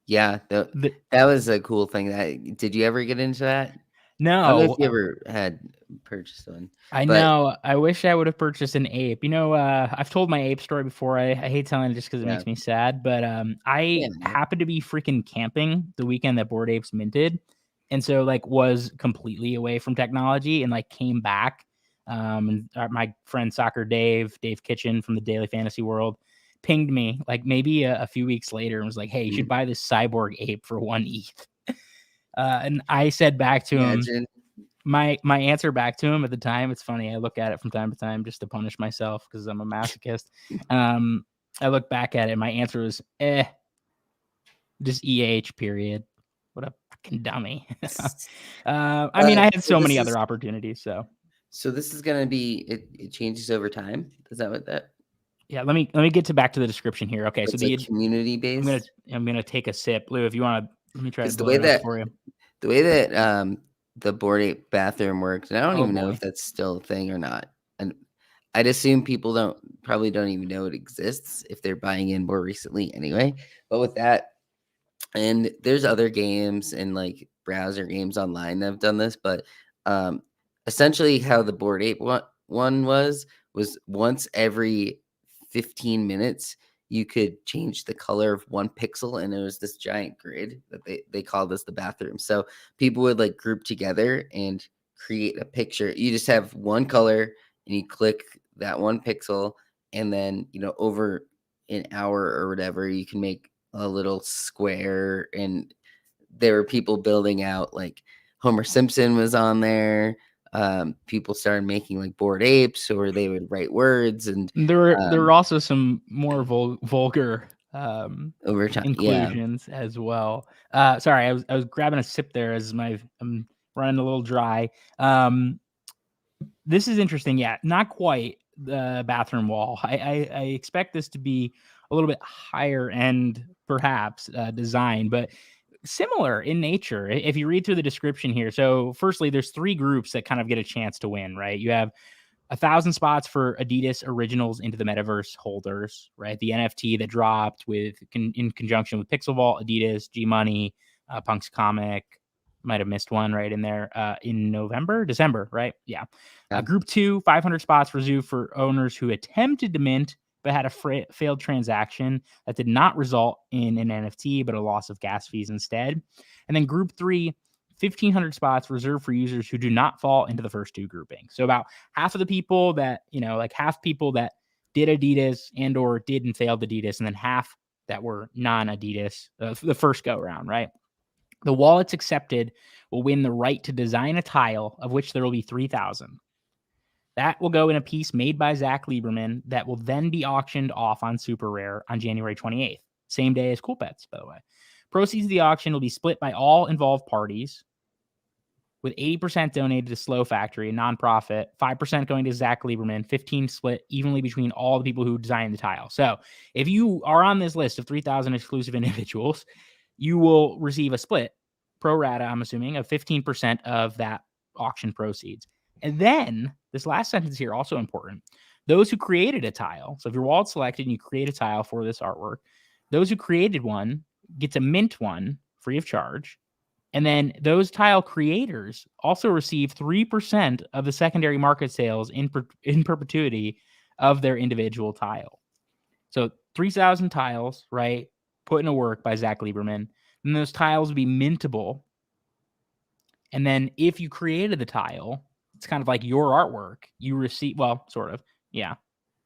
S2: Yeah, that was a cool thing. Did you ever get into that? I don't know if
S1: No,
S2: you ever had purchased one,
S1: I
S2: but
S1: know. I wish I would have purchased an ape. I've told my ape story before. I hate telling it just because it
S2: yeah,
S1: makes me sad. But I
S2: yeah,
S1: happened to be freaking camping the weekend that Bored Apes minted, and so like was completely away from technology, and like came back. And my friend Dave Kitchen from the Daily Fantasy World, pinged me like maybe a few weeks later and was like, "Hey, you should
S2: mhm.
S1: buy this cyborg ape for 1 ETH." And I said back to him,
S2: Imagine.
S1: my answer back to him at the time, it's funny, I look at it from time to time just to punish myself because I'm a masochist. I look back at it, my answer was, just period. What a fucking dummy. I mean, I had
S2: So
S1: so many other opportunities, so.
S2: this is gonna be it changes over time? Is that what that
S1: Yeah, let me get back to the description here. Okay, so
S2: it's like community
S1: I'm gonna
S2: based?
S1: I'm gonna take a sip. Lou, if you wanna, let me try to
S2: Because
S1: blow it up for you.
S2: the way that the Bored Ape bathroom works, and I don't
S1: Oh
S2: even know if
S1: boy.
S2: that's still a thing or not. And I'd assume people probably don't even know it exists if they're buying in more recently anyway. But with that, and there's other games and like browser games online that have done this, but um, essentially how the Bored Ape one was once every 15 minutes you could change the color of one pixel, and it was this giant grid that they called this the bathroom. So people would like group together and create a picture. You just have one color and you click that one pixel, and then over an hour or whatever you can make a little square, and there were people building out like Homer Simpson was on there. People started making like Bored Apes, or they would write words, and
S1: There were
S2: um,
S1: also some more vulgar
S2: Over time, yeah.
S1: inclusions as well. Sorry, I was grabbing a sip there as I'm running a little dry. This is interesting. Yeah, not quite the bathroom wall. I expect this to be a little bit higher end, perhaps design, but similar in nature. If you read through the description here, so firstly, there's three groups that kind of get a chance to win, right? You have 1,000 spots for Adidas Originals into the Metaverse holders, right? The NFT that dropped in conjunction with Pixel Vault, Adidas, G Money, Punk's Comic. Might have missed one right in there in December, right? Yeah.
S2: Yeah.
S1: Group 2, 500 spots reserved for owners who attempted to mint but had a failed transaction that did not result in an NFT, but a loss of gas fees instead. And then Group 3, 1,500 spots reserved for users who do not fall into the first two groupings. So about half of the people that, like half people that did Adidas and or did and failed Adidas, and then half that were non-Adidas the first go round, right? The wallets accepted will win the right to design a tile, of which there will be 3,000. That will go in a piece made by Zach Lieberman that will then be auctioned off on Super Rare on January 28th, same day as Cool Pets, by the way. Proceeds of the auction will be split by all involved parties, with 80% donated to Slow Factory, a nonprofit, 5% going to Zach Lieberman, 15 split evenly between all the people who designed the tile. So if you are on this list of 3,000 exclusive individuals, you will receive a split, pro rata, I'm assuming, of 15% of that auction proceeds. And then this last sentence here, also important. Those who created a tile, so if your wallet's selected and you create a tile for this artwork, those who created one get to mint one free of charge. And then those tile creators also receive 3% of the secondary market sales in perpetuity of their individual tile. So 3,000 tiles, right, put into work by Zach Lieberman. And those tiles would be mintable. And then if you created the tile, it's kind of like your artwork. You receive, well, sort of, yeah,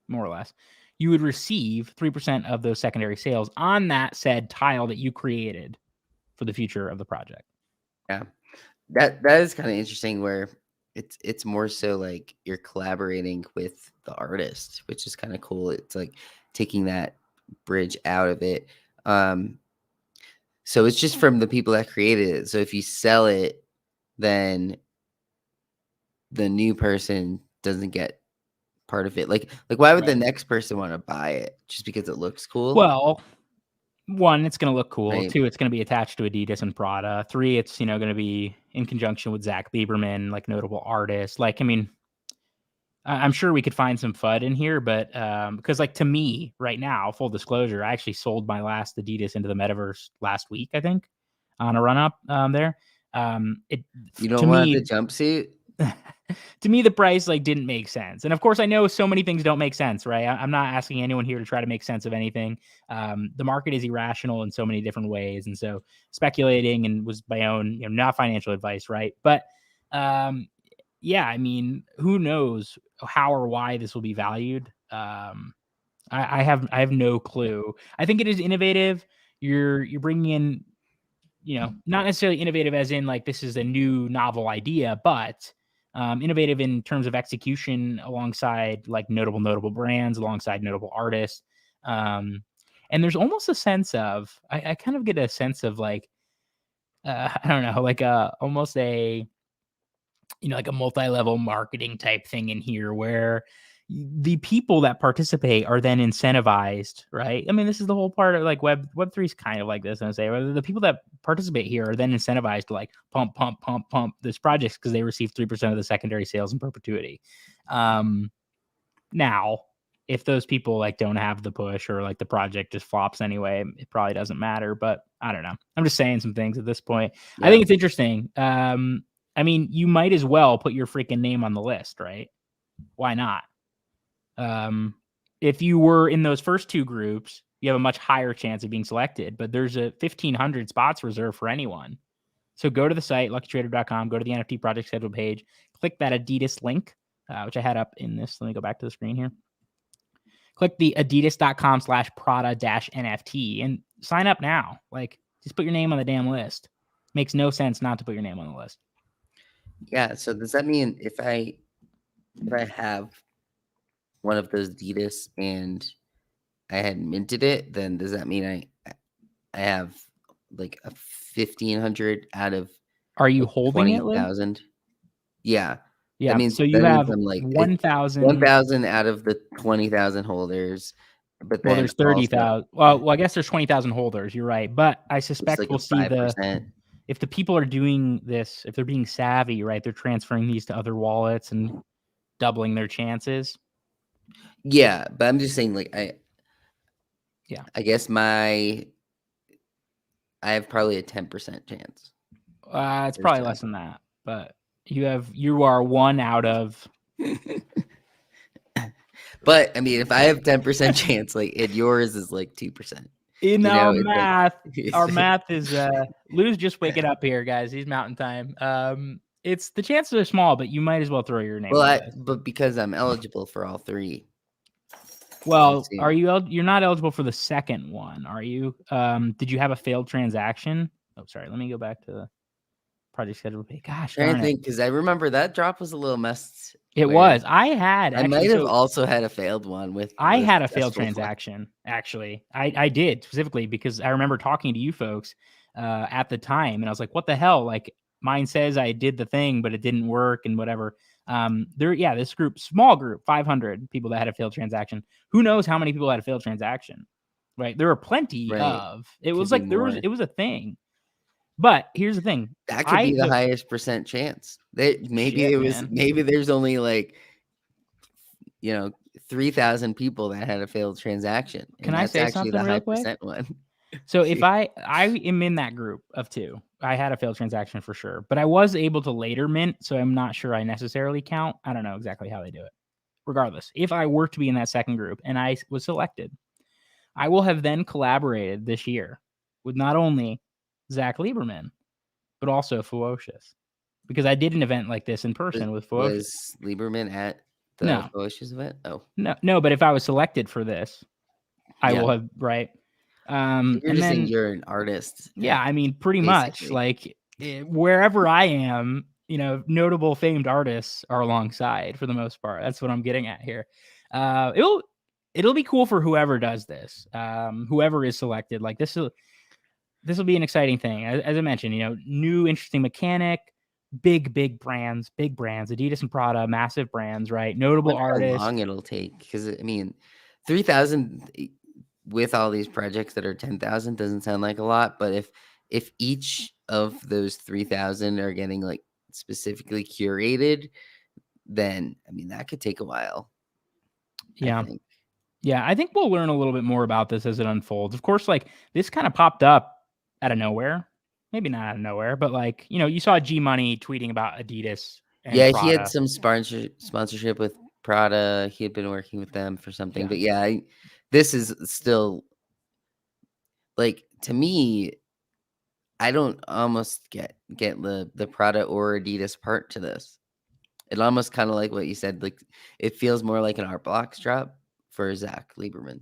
S1: more or less. You would receive 3% of those secondary sales on that said tile that you created for the future of the project.
S2: Yeah. That is kind of interesting where it's more so like you're collaborating with the artist, which is kind of cool. It's like taking that bridge out of it. So it's just from the people that created it. So if you sell it, then the new person doesn't get part of it. Like why would the
S1: Right.
S2: next person want to buy it? Just because it looks cool?
S1: Well, one, it's going to look cool.
S2: Right.
S1: Two, it's going to be attached to Adidas and Prada. Three, it's, going to be in conjunction with Zach Lieberman, like notable artists. Like, I mean, I'm sure we could find some FUD in here, but because like to me right now, full disclosure, I actually sold my last Adidas into the metaverse last week, I think, on a run up there. It
S2: You
S1: to
S2: don't want the
S1: me,
S2: jumpsuit?
S1: to me, the price like didn't make sense. And of course, I know so many things don't make sense, right? I'm not asking anyone here to try to make sense of anything. The market is irrational in so many different ways, and so speculating and was my own, not financial advice, right? But yeah, I mean, who knows how or why this will be valued? I have no clue. I think it is innovative. You're bringing in, not necessarily innovative as in like this is a new novel idea, but innovative in terms of execution alongside like notable brands, alongside notable artists. And there's almost a sense of I kind of get a sense of like I don't know, like almost a like a multi-level marketing type thing in here where the people that participate are then incentivized, right? I mean, this is the whole part of like Web3 is kind of like this. And I say, well, the people that participate here are then incentivized to like pump this project because they receive 3% of the secondary sales in perpetuity. Now, if those people like don't have the push or like the project just flops anyway, it probably doesn't matter. But I don't know. I'm just saying some things at this point. I
S2: Yeah.
S1: think it's interesting. I mean, you might as well put your freaking name on the list, right? Why not? If you were in those first two groups, you have a much higher chance of being selected, but there's a 1,500 spots reserved for anyone. So go to the site, luckytrader.com, go to the NFT project schedule page, click that Adidas link, which I had up in this. Let me go back to the screen here. Click the adidas.com/Prada-NFT and sign up now. Like, just put your name on the damn list. Makes no sense not to put your name on the list.
S2: Yeah. So does that mean if I have one of those Adidas and I had minted it, then does that mean I have like a 1,500 out of
S1: Are you
S2: like
S1: holding it, Lou?
S2: 20,000? Yeah, that
S1: Yeah.
S2: means
S1: So you
S2: that means
S1: have
S2: I'm like
S1: 1,000.
S2: 1,000 out of the 20,000 holders, but
S1: Well,
S2: then
S1: there's
S2: also
S1: 30,000. Well, I guess there's 20,000 holders. You're right. But I
S2: it's
S1: suspect
S2: like
S1: we'll
S2: a
S1: see
S2: 5%.
S1: if the people are doing this, if they're being savvy, right, they're transferring these to other wallets and doubling their chances.
S2: Yeah, but I'm just saying, like,
S1: Yeah.
S2: I guess I have probably a 10% chance
S1: It's
S2: or
S1: probably
S2: so.
S1: less than that, but you are one out of.
S2: But I mean, if I have 10% chance, like, and yours is like 2%,
S1: In
S2: you know, it's like
S1: our
S2: it's like
S1: math is Lou's just waking up here, guys. He's mountain time. It's the chances are small, but you might as well throw your name
S2: well,
S1: into this.
S2: but because I'm eligible for all three, I
S1: Well, are
S2: assume.
S1: you're not eligible for the second one, are you? Did you have a failed transaction? Oh, sorry. Let me go back to the project schedule page. Gosh
S2: Trying
S1: darn
S2: to
S1: it.
S2: think because I remember that drop was a little messed.
S1: It
S2: Where
S1: was. I had
S2: I
S1: actually
S2: might have
S1: so
S2: also had a failed one with
S1: I
S2: the
S1: had a failed
S2: successful one.
S1: transaction, actually. I did specifically because I remember talking to you folks at the time, and I was like, "What the hell?" Like mine says I did the thing, but it didn't work, and whatever. This group, small group, 500 people that had a failed transaction. Who knows how many people had a failed transaction? Right? There were plenty
S2: Right,
S1: of. It
S2: could
S1: was
S2: be
S1: like
S2: more.
S1: it was a thing. But here's the thing.
S2: That could be the
S1: So
S2: highest percent chance. That
S1: shit, man.
S2: maybe there's only like 3,000 people that had a failed transaction,
S1: Can
S2: and
S1: I
S2: that's
S1: say
S2: actually
S1: something
S2: the
S1: real
S2: high
S1: quick?
S2: percent one.
S1: So if I am in that group of two, I had a failed transaction for sure, but I was able to later mint, so I'm not sure I necessarily count. I don't know exactly how they do it. Regardless, if I were to be in that second group and I was selected, I will have then collaborated this year with not only Zach Lieberman, but also Ferocious. Because I did an event like this in
S2: Was,
S1: person with Ferocious.
S2: was Lieberman at the
S1: No,
S2: Felicia's event? Oh,
S1: no, but if I was selected for this, I
S2: yeah.
S1: will have, right?
S2: So you're
S1: And
S2: just saying
S1: then
S2: you're an artist,
S1: yeah, I mean, pretty much
S2: basically.
S1: like wherever I am, notable famed artists are alongside for the most part. That's what I'm getting at here. It'll be cool for whoever does this, whoever is selected. Like this will be an exciting thing. As I mentioned, new interesting mechanic, big brands, Adidas and Prada, massive brands, right?
S2: I
S1: Notable
S2: wonder how
S1: artists.
S2: long it'll take because I mean, 3,000 with all these projects that are 10,000 doesn't sound like a lot, but if each of those 3,000 are getting like specifically curated, then I mean that could take a while. I
S1: Yeah.
S2: think.
S1: Yeah, I think we'll learn a little bit more about this as it unfolds. Of course, like this kind of popped up out of nowhere. Maybe not out of nowhere, but like, you saw G Money tweeting about Adidas and
S2: Yeah, he had
S1: Prada.
S2: some sponsorship with Prada. He had been working with them for something,
S1: Yeah.
S2: but yeah, this is still like to me. I don't almost get the Prada or Adidas part to this. It almost kind of like what you said, like it feels more like an art blocks drop for Zach Lieberman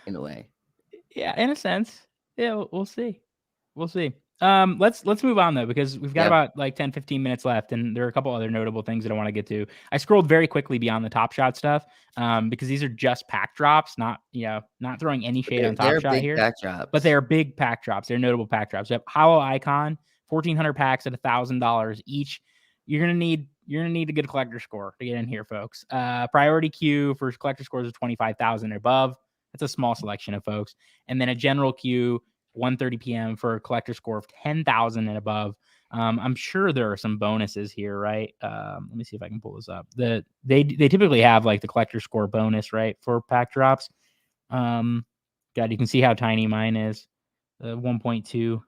S2: in a way.
S1: Yeah, in a sense. Yeah, we'll see. We'll see. Let's move on though, because we've got
S2: Yeah,
S1: about like 10, 15 minutes left, and there are a couple other notable things that I want to get to. I scrolled very quickly beyond the Top Shot stuff, because these are just pack drops, not throwing any
S2: but
S1: shade on Top
S2: they're
S1: Shot
S2: big
S1: here,
S2: back
S1: but they
S2: drops.
S1: are big pack drops. They're notable pack drops. We have Hollow Icon, 1,400 packs at $1,000 each. You're gonna need a good collector score to get in here, folks. Priority queue for collector scores of 25,000 and above. That's a small selection of folks, and then a general queue 1:30 p.m. for a collector score of 10,000 and above. I'm sure there are some bonuses here, right? Let me see if I can pull this up. They typically have like the collector score bonus, right, for pack drops. God, you can see how tiny mine is. 1.2.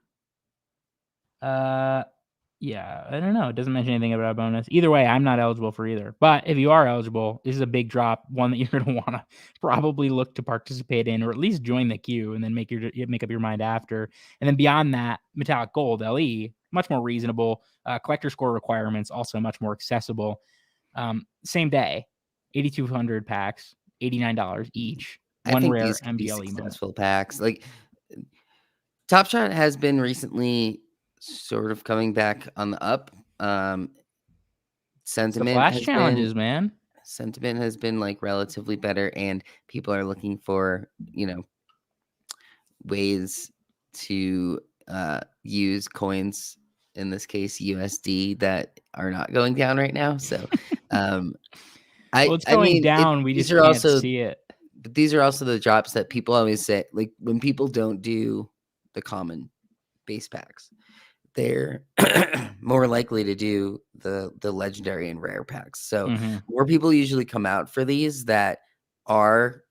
S1: Yeah, I don't know. It doesn't mention anything about a bonus. Either way, I'm not eligible for either. But if you are eligible, this is a big drop, one that you're going to want to probably look to participate in, or at least join the queue and then make up your mind after. And then beyond that, metallic gold LE, much more reasonable. Collector score requirements also much more accessible. Same day, 8,200 packs, $89 each.
S2: I
S1: One
S2: think
S1: rare
S2: these could be
S1: MGLE moment.
S2: successful packs. Like Top Shot has been recently sort of coming back on the up.
S1: It's the
S2: Sentiment
S1: flash
S2: has been
S1: challenges, man.
S2: sentiment has been like relatively better, and people are looking for, ways to use coins, in this case USD, that are not going down right now. So um
S1: Well,
S2: I
S1: it's
S2: I
S1: going
S2: mean it
S1: down. We
S2: these
S1: just
S2: are
S1: can't
S2: also
S1: see it.
S2: but these are also the drops that people always say, like when people don't do the common base packs, they're more likely to do the legendary and rare packs. So
S1: Hmm.
S2: more people usually come out for these that are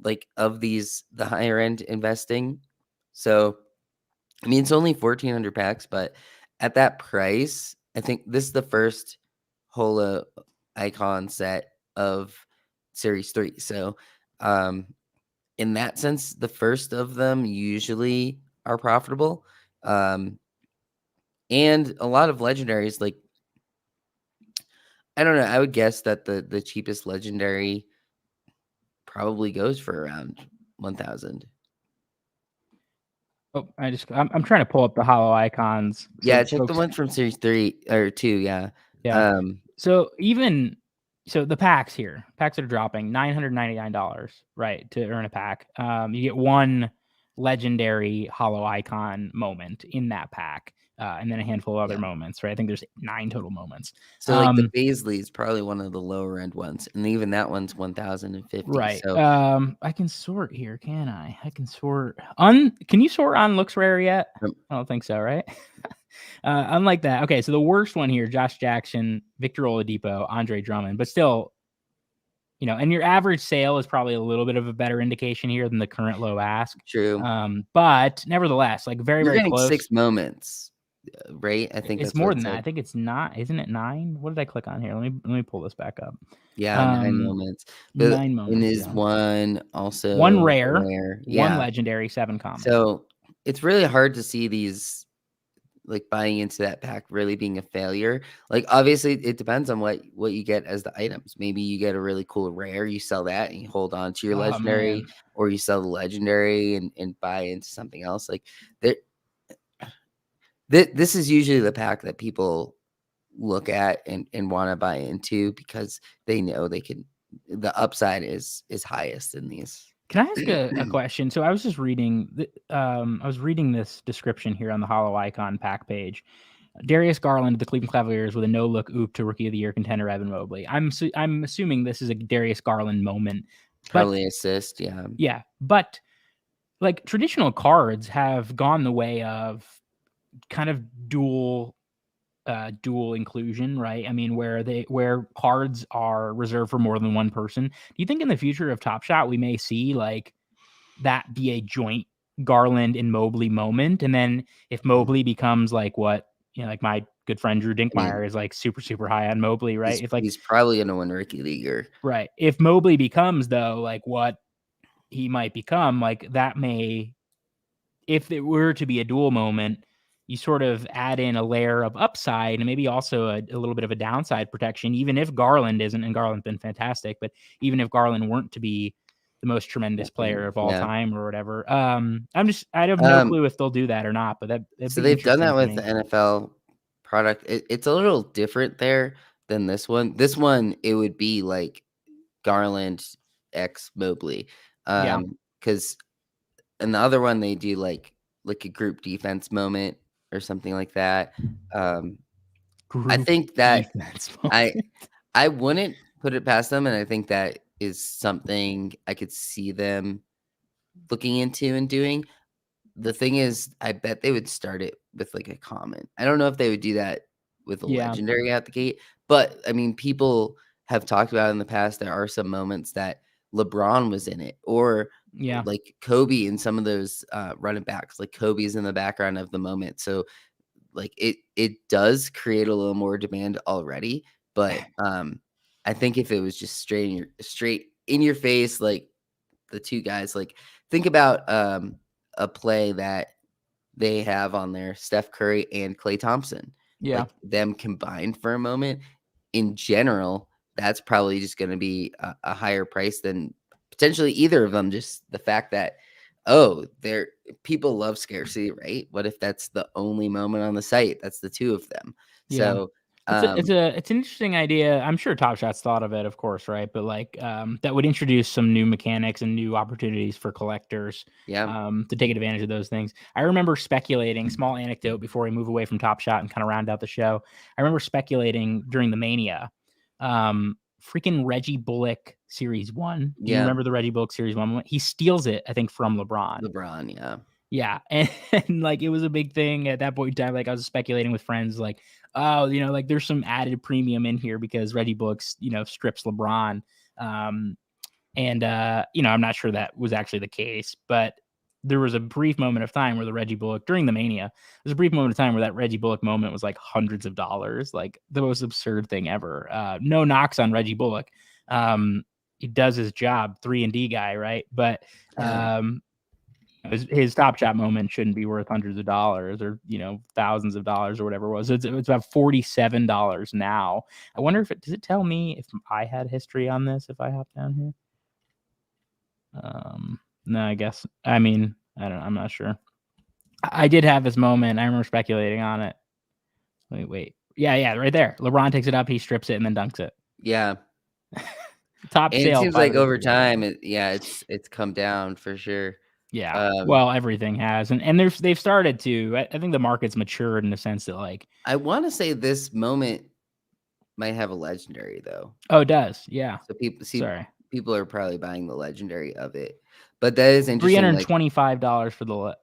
S2: like of these the higher end investing. So I mean it's only 1,400 packs, but at that price, I think this is the first holo icon set of series 3. So um in that sense, the first of them usually are profitable. Um and a lot of legendaries, like I don't know, I would guess that the cheapest legendary probably goes for around 1,000.
S1: Oh, I'm trying to pull up the hollow icons
S2: Yeah,
S1: so
S2: check the
S1: folks.
S2: ones from series 3 or 2, yeah.
S1: Yeah.
S2: Um,
S1: So the packs here, packs that are dropping $999, right, to earn a pack. You get one legendary hollow icon moment in that pack, and then a handful of other
S2: yeah.
S1: moments, right? I think there's 9 total moments.
S2: So, like, the Paisley is probably one of the lower end ones, and even that one's 1,050,
S1: Right.
S2: so
S1: I can sort here, can I? I can sort can you sort on looks rare yet?
S2: um,
S1: I don't think so, right? Unlike that. Okay, so the worst one here, Josh Jackson, Victor Oladipo, Andre Drummond, but still, and your average sale is probably a little bit of a better indication here than the current low ask.
S2: true.
S1: But nevertheless, like very,
S2: You're
S1: very
S2: getting 6
S1: close.
S2: moments, right? I think
S1: It's
S2: that's what
S1: more
S2: it
S1: than that.
S2: said.
S1: I think it's not, isn't it 9? What did I click on here? Let me pull this back up.
S2: Yeah, 9
S1: Um,
S2: moments, but
S1: 9
S2: and
S1: moments,
S2: is
S1: yeah.
S2: one
S1: One
S2: also a
S1: rare,
S2: rare?
S1: one
S2: Yeah.
S1: legendary, 7 common.
S2: So, it's really hard to see these, like, buying into that pack really being a failure. Like, obviously, it depends on what you get as the items. Maybe you get a really cool rare, you sell that and you hold on to your
S1: Oh
S2: legendary,
S1: man.
S2: or you sell the legendary and buy into something else. Like, there this is usually the pack that people look at and wanna buy into because they know they can the upside is highest in these.
S1: Can I ask a question? So I was just reading I was reading this description here on the Hollow Icon pack page. Darius Garland, the Cleveland Cavaliers, with a no-look oop to Rookie of the Year contender Evan Mobley. I'm assuming this is a Darius Garland moment, but
S2: Probably assist, yeah.
S1: yeah, but like traditional cards have gone the way of kind of dual inclusion, right? I mean, where cards are reserved for more than one person. Do you think in the future of Top Shot we may see like that be a joint Garland and Mobley moment? And then if
S2: Mhm.
S1: Mobley becomes like what, like my good friend Drew
S2: I mean,
S1: Dinkmeyer is like super, super high on Mobley, right? If like,
S2: he's probably gonna win Rookie Leaguer.
S1: right. If Mobley becomes though, like what he might become, like that may, if it were to be a dual moment, you sort of add in a layer of upside and maybe also a little bit of a downside protection, even if Garland isn't, and Garland's been fantastic, but even if Garland weren't to be the most tremendous player of all
S2: Yeah.
S1: time or whatever. I have no
S2: Um,
S1: clue if they'll do that or not, but that'd
S2: so
S1: be
S2: they've done
S1: interesting
S2: that
S1: to
S2: with the
S1: me.
S2: NFL product. It's a little different there than this one. This one, it would be like Garland X Mobley.
S1: Yeah.
S2: Because in the other one they do like a group defense moment or something like that. Um, I
S1: Group
S2: think that
S1: defense
S2: I
S1: moment.
S2: I wouldn't put it past them, and I think that is something I could see them looking into and doing. The thing is, I bet they would start it with, like, a comment. I don't know if they would do that with a
S1: Yeah.
S2: legendary out the gate, but, I mean, people have talked about in the past, there are some moments that LeBron was in it, or,
S1: Yeah.
S2: like, Kobe in some of those, running backs, like, Kobe's in the background of the moment, so, like, it does create a little more demand already, but, I think if it was just straight in your face, like, the 2 guys, like, think about, a play that they have on there, Steph Curry and Klay Thompson,
S1: Yeah.
S2: like, them combined for a moment. In general, that's probably just gonna be a higher price than potentially either of them, just the fact that, oh, they're people love scarcity, right? What if that's the only moment on the site? That's the 2 of them.
S1: Yeah.
S2: So,
S1: It's an interesting idea. I'm sure Top Shot's thought of it, of course, right? But like that would introduce some new mechanics and new opportunities for collectors
S2: Yeah.
S1: to take advantage of those things. I remember speculating, small anecdote before we move away from Top Shot and kind of round out the show. I remember speculating during the Mania, freaking Reggie Bullock Series 1. Do you
S2: Yeah.
S1: remember the Reggie Bullock Series 1? He steals it, I think, from LeBron.
S2: LeBron, yeah.
S1: Yeah, and like, it was a big thing at that point in time. Like, I was speculating with friends, like, "Oh, like, there's some added premium in here because Reggie Bullock's, strips LeBron." And, I'm not sure that was actually the case, but there was a brief moment of time where the Reggie Bullock during the Mania, there's a brief moment of time where that Reggie Bullock moment was like hundreds of dollars, like the most absurd thing ever. No knocks on Reggie Bullock. He does his job, 3-and-D guy, right? But,
S2: Yeah.
S1: his Top Shot moment shouldn't be worth hundreds of dollars or thousands of dollars or whatever it was. It's about $47 now. I wonder if does it tell me if I had history on this if I hop down here. No, I guess. I mean, I don't know. I'm not sure. I did have this moment. I remember speculating on it. Wait. Yeah, right there. LeBron takes it up, he strips it, and then dunks it.
S2: Yeah.
S1: Top
S2: And it
S1: sale.
S2: seems like over time, it's come down for sure.
S1: Yeah. Well, everything has, and they've started to. I think the market's matured in the sense that, like,
S2: I want to say this moment might have a legendary though.
S1: Oh, it does. Yeah.
S2: So people
S1: Sorry.
S2: people are probably buying the legendary of it. But that is interesting. Like,
S1: $325 for the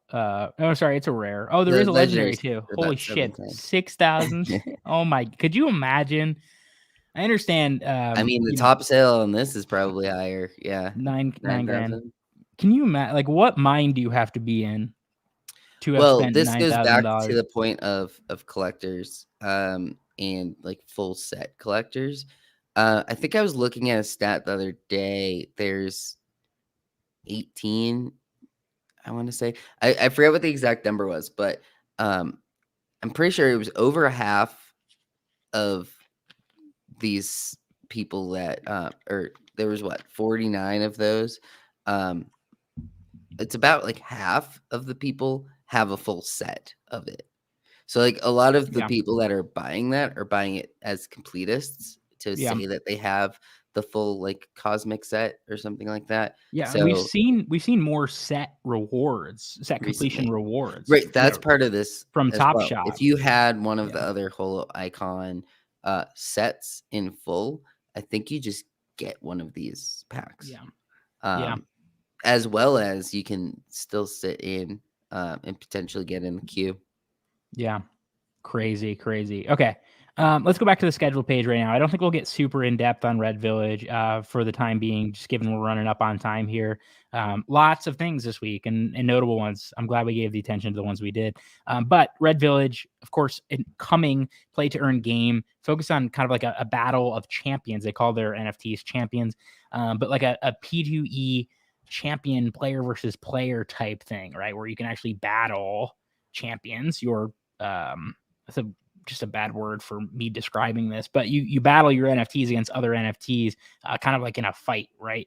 S1: oh, sorry, it's a rare. Oh, there
S2: the
S1: is a legendary
S2: legendaries
S1: too.
S2: are
S1: Holy
S2: about
S1: shit.
S2: 710.
S1: 6,000. Oh my, could you imagine? I understand.
S2: I mean, the top sale on this is probably higher. Yeah.
S1: Nine grand.
S2: 9,000.
S1: Can you imagine, like, what mind do you have to be in to have
S2: Well,
S1: spent
S2: this goes back to
S1: $9,000?
S2: the point of collectors, and like full set collectors. I think I was looking at a stat the other day. There's 18, I want to say. I forget what the exact number was, but I'm pretty sure it was over a half of these people that or there was 49 of those. It's about like half of the people have a full set of it. So like a lot of the
S1: Yeah.
S2: people that are buying that are buying it as completists to
S1: Yeah.
S2: say that they have the full like cosmic set or something like that.
S1: Yeah,
S2: So
S1: we've seen more set rewards, set completion
S2: recently,
S1: rewards.
S2: right? That's part of this
S1: from
S2: as
S1: Top
S2: well.
S1: Shot.
S2: If you had one of the
S1: Yeah.
S2: other Holo Icon sets in full, I think you just get one of these packs.
S1: Yeah.
S2: Yeah. As well as you can still sit in and potentially get in the queue.
S1: Yeah. Crazy. Okay. Let's go back to the schedule page right now. I don't think we'll get super in depth on Red Village for the time being, just given we're running up on time here. Lots of things this week and notable ones. I'm glad we gave the attention to the ones we did. But Red Village, of course, coming play to earn game, focus on kind of like a battle of champions. They call their NFTs champions, but like a P2E champion player versus player type thing, right? Where you can actually battle champions. That's just a bad word for me describing this, but you battle your NFTs against other NFTs, kind of like in a fight, right?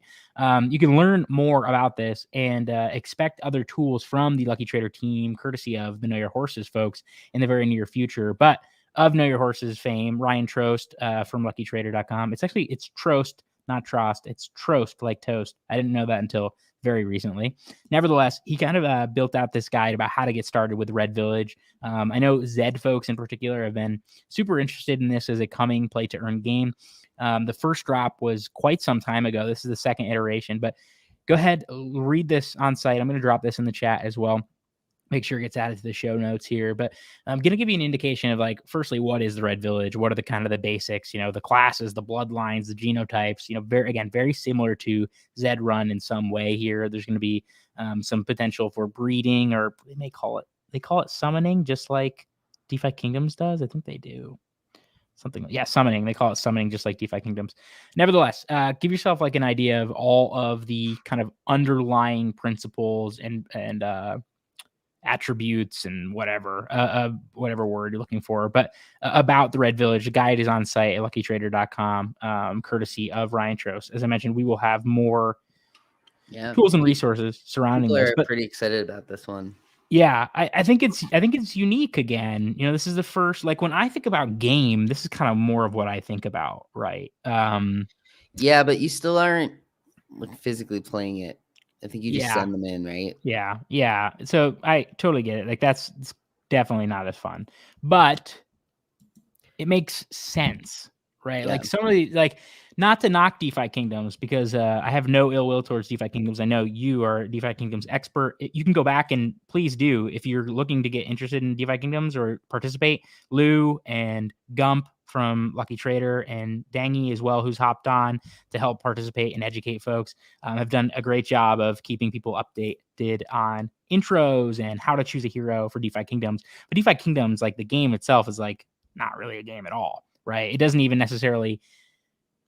S1: You can learn more about this and expect other tools from the Lucky Trader team, courtesy of the Know Your Horses folks, in the very near future. But of Know Your Horses fame, Ryan Trost from LuckyTrader.com. It's Trost, not Trost. It's Trost, like toast. I didn't know that until very recently. Nevertheless, he kind of built out this guide about how to get started with Red Village. I know Zed folks in particular have been super interested in this as a coming play to earn game. The first drop was quite some time ago. This is the second iteration, but go ahead, read this on site. I'm going to drop this in the chat as well. Make sure it gets added to the show notes here, but I'm going to give you an indication of, like, firstly, what is the Red Village? What are the kind of the basics, the classes, the bloodlines, the genotypes, very similar to Zed Run in some way here. There's going to be some potential for breeding, or they call it summoning, just like DeFi Kingdoms does. I think they do something. Yeah, summoning. They call it summoning, just like DeFi Kingdoms. Nevertheless, give yourself like an idea of all of the kind of underlying principles and attributes and whatever word you're looking for, but about the Red Village. The guide is on site at luckytrader.com, courtesy of Ryan Trost. As I mentioned, we will have more tools and resources surrounding
S2: People
S1: this.
S2: are
S1: But
S2: pretty excited about this one.
S1: Yeah, I think it's unique again. You know, this is the first, like, when I think about game, this is kind of more of what I think about, right?
S2: Yeah, but you still aren't like physically playing it. I think you just
S1: Yeah,
S2: send them in, right?
S1: yeah. So I totally get it. Like, that's it's definitely not as fun, but it makes sense, right?
S2: Yeah.
S1: Like, some of the, like, not to knock DeFi Kingdoms, because I have no ill will towards DeFi Kingdoms. I know you are a DeFi Kingdoms expert. You can go back and please do, if you're looking to get interested in DeFi Kingdoms or participate. Lou and Gump from Lucky Trader and Dangy as well, who's hopped on to help participate and educate folks, have done a great job of keeping people updated on intros and how to choose a hero for DeFi Kingdoms. But DeFi Kingdoms, like, the game itself is like not really a game at all, right? It doesn't even necessarily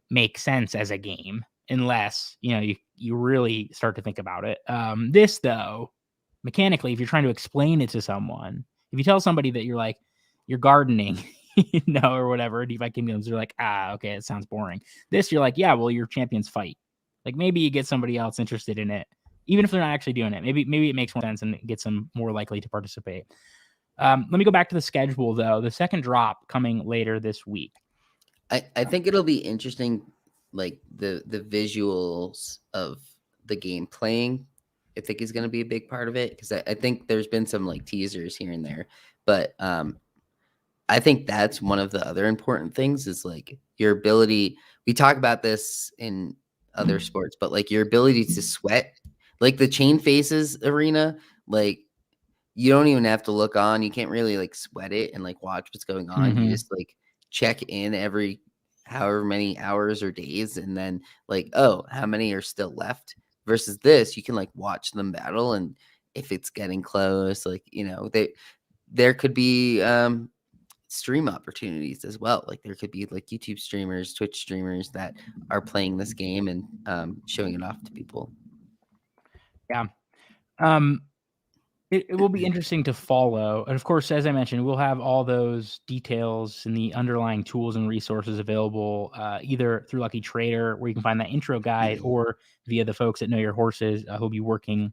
S1: make sense as a game unless, you really start to think about it. This, though, mechanically, if you're trying to explain it to someone, if you tell somebody that you're gardening, or whatever, DeFi Kingdoms, they're like, okay, it sounds boring. This, you're like, yeah, well, your champions fight. Like, maybe you get somebody else interested in it, even if they're not actually doing it. Maybe it makes more sense and it gets them more likely to participate. Let me go back to the schedule, though. The second drop coming later this week.
S2: I think it'll be interesting, like the visuals of the game playing. I think is going to be a big part of it because I think there's been some like teasers here and there, but I think that's one of the other important things is like your ability. We talk about this in other sports, but like your ability to sweat, like the chain faces arena, like you don't even have to look on. You can't really like sweat it and like watch what's going on. You
S1: Mm-hmm.
S2: just like check in every however many hours or days and then like, oh, how many are still left? Versus this, you can like watch them battle and if it's getting close, like, there could be stream opportunities as well. Like there could be like YouTube streamers, Twitch streamers that are playing this game and showing it off to people.
S1: Yeah. Um, it will be interesting to follow. And of course, as I mentioned, we'll have all those details and the underlying tools and resources available, either through Lucky Trader, where you can find that intro guide, or via the folks at Know Your Horses, who'll be working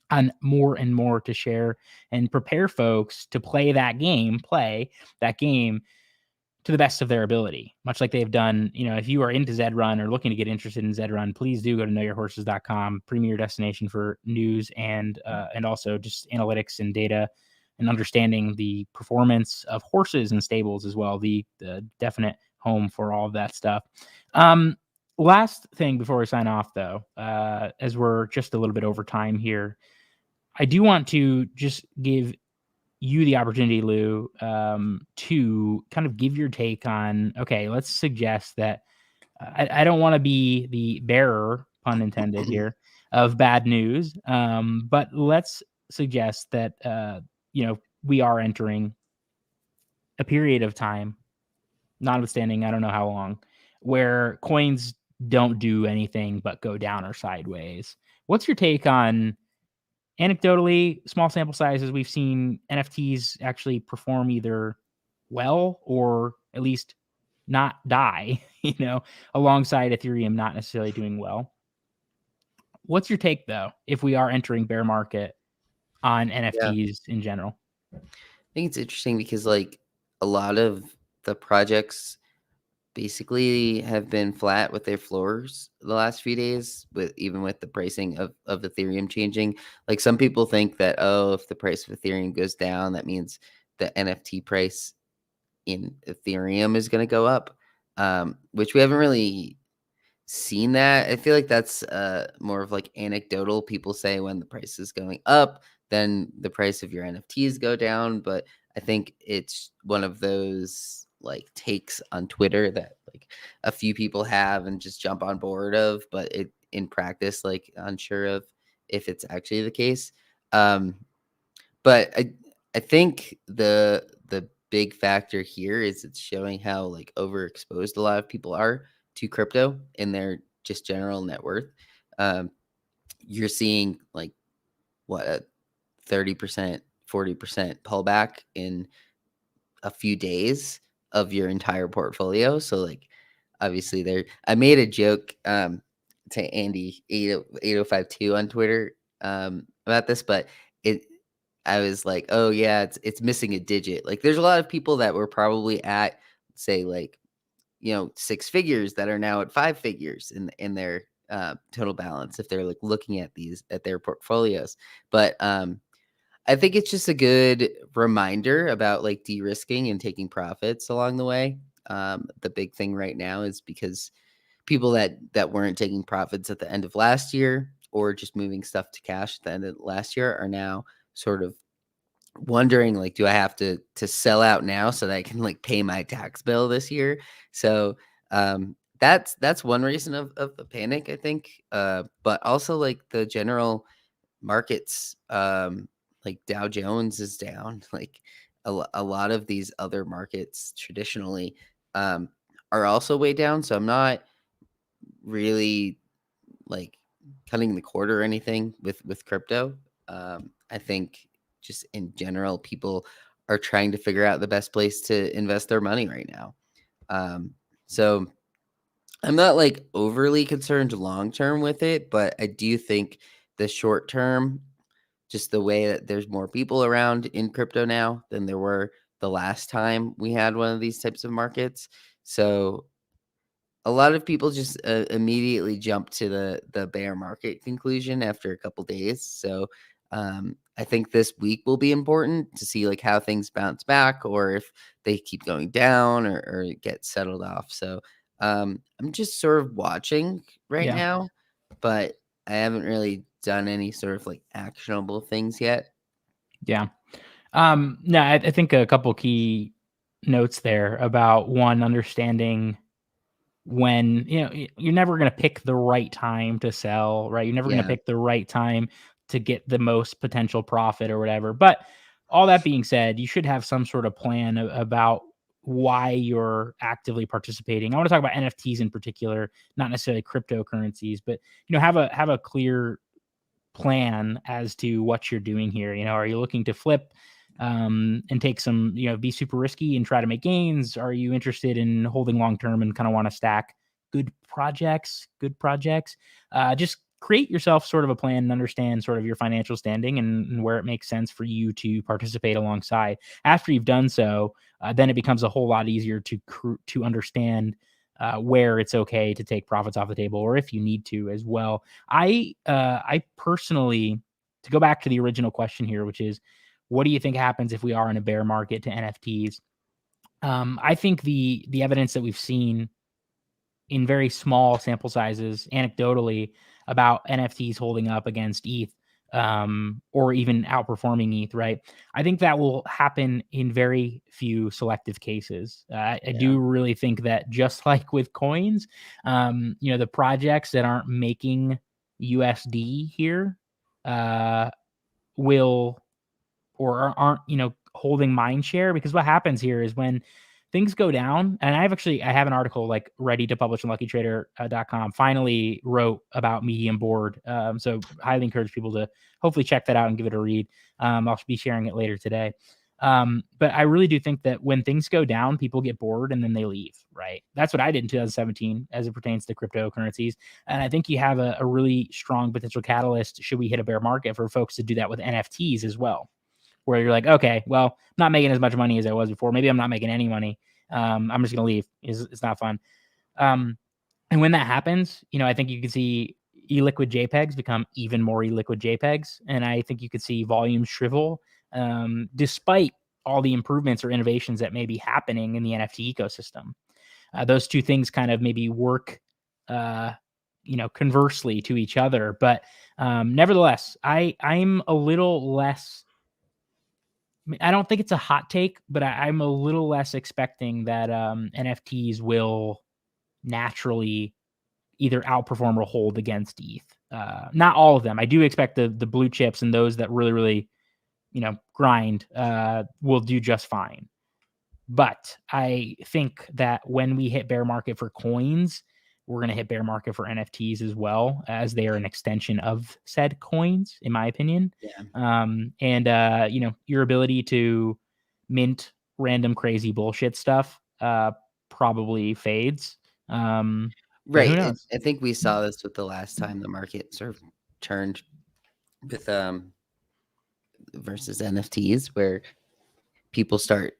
S1: on more and more to share and prepare folks to play that game to the best of their ability, much like they've done. If you are into Zed Run or looking to get interested in Zed Run, please do go to knowyourhorses.com, premier destination for news and also just analytics and data and understanding the performance of horses and stables as well. The definite home for all of that stuff. Last thing before we sign off, though, as we're just a little bit over time here, I do want to just give you the opportunity, Lou, to kind of give your take on. Okay, let's suggest that I don't want to be the bearer, pun intended, here, of bad news, but let's suggest that we are entering a period of time, notwithstanding I don't know how long, where coins don't do anything but go down or sideways. What's your take on, anecdotally, small sample sizes, we've seen NFTs actually perform either well or at least not die, alongside Ethereum not necessarily doing well. What's your take, though, if we are entering bear market on
S2: Yeah.
S1: NFTs in general?
S2: I think it's interesting because like a lot of the projects basically have been flat with their floors the last few days, with even with the pricing of Ethereum changing. Like some people think that, oh, if the price of Ethereum goes down, that means the NFT price in Ethereum is going to go up, which we haven't really seen that. I feel like that's more of like anecdotal. People say when the price is going up, then the price of your NFTs go down. But I think it's one of those like takes on Twitter that like a few people have and just jump on board of, but it in practice, like unsure of if it's actually the case. Um, but I think the big factor here is it's showing how like overexposed a lot of people are to crypto in their just general net worth. Um, you're seeing like what a 30%, 40% pullback in a few days of your entire portfolio. So like obviously there I made a joke to Andy 805 on Twitter about this, but it I was like, oh yeah, it's missing a digit. Like there's a lot of people that were probably at, say, like, 6 figures that are now at 5 figures in their total balance if they're like looking at their portfolios. But I think it's just a good reminder about like de-risking and taking profits along the way. The big thing right now is because people that weren't taking profits at the end of last year or just moving stuff to cash at the end of last year are now sort of wondering, like, do I have to sell out now so that I can like pay my tax bill this year? So that's one reason of the panic, I think. But also like the general markets, like Dow Jones is down. Like a lot of these other markets traditionally um, are also way down. So I'm not really like cutting the cord or anything with crypto. I think just in general, people are trying to figure out the best place to invest their money right now. Um, so I'm not like overly concerned long term with it, but I do think the short term, just the way that there's more people around in crypto now than there were the last time we had one of these types of markets. So a lot of people just immediately jump to the bear market conclusion after a couple days. So I think this week will be important to see like how things bounce back or if they keep going down or get settled off. So I'm just sort of watching right
S1: Yeah.
S2: now, but I haven't really done any sort of like actionable things yet.
S1: Yeah. No, I think a couple key notes there about one, understanding when, you're never going to pick the right time to sell, right? You're never going to
S2: Yeah,
S1: pick the right time to get the most potential profit or whatever. But all that being said, you should have some sort of plan about why you're actively participating. I want to talk about NFTs in particular, not necessarily cryptocurrencies, but have a clear plan as to what you're doing here. Are you looking to flip and take some, be super risky and try to make gains? Are you interested in holding long term and kind of want to stack good projects? Just create yourself sort of a plan and understand sort of your financial standing and where it makes sense for you to participate alongside. After you've done so, then it becomes a whole lot easier to understand where it's okay to take profits off the table, or if you need to as well. I personally, to go back to the original question here, which is, what do you think happens if we are in a bear market to NFTs? I think the evidence that we've seen in very small sample sizes, anecdotally, about NFTs holding up against ETH, or even outperforming ETH, right? I think that will happen in very few selective cases. I
S2: yeah,
S1: do really think that, just like with coins, the projects that aren't making USD here uh, will, or aren't, holding mind share, because what happens here is when things go down, and I have an article like ready to publish on luckytrader.com, finally wrote about medium board. So highly encourage people to hopefully check that out and give it a read. I'll be sharing it later today. But I really do think that when things go down, people get bored and then they leave, right? That's what I did in 2017 as it pertains to cryptocurrencies. And I think you have a really strong potential catalyst, should we hit a bear market, for folks to do that with NFTs as well, where you're like, okay, well, I'm not making as much money as I was before. Maybe I'm not making any money. I'm just gonna leave. It's not fun. Um, and when that happens, I think you can see e-liquid JPEGs become even more e-liquid JPEGs, and I think you could see volume shrivel, despite all the improvements or innovations that may be happening in the NFT ecosystem. Those two things kind of maybe work, uh, conversely to each other, but nevertheless, I'm a little less. I don't think it's a hot take, but I'm a little less expecting that NFTs will naturally either outperform or hold against ETH. Not all of them. I do expect the blue chips and those that really, really, grind, will do just fine. But I think that when we hit bear market for coins, we're going to hit bear market for NFTs as well, as they are an extension of said coins, in my opinion.
S2: yeah.
S1: And your ability to mint random crazy bullshit stuff probably fades. But who
S2: Right.
S1: knows?
S2: I think we saw this with the last time the market sort of turned with versus NFTs, where people start,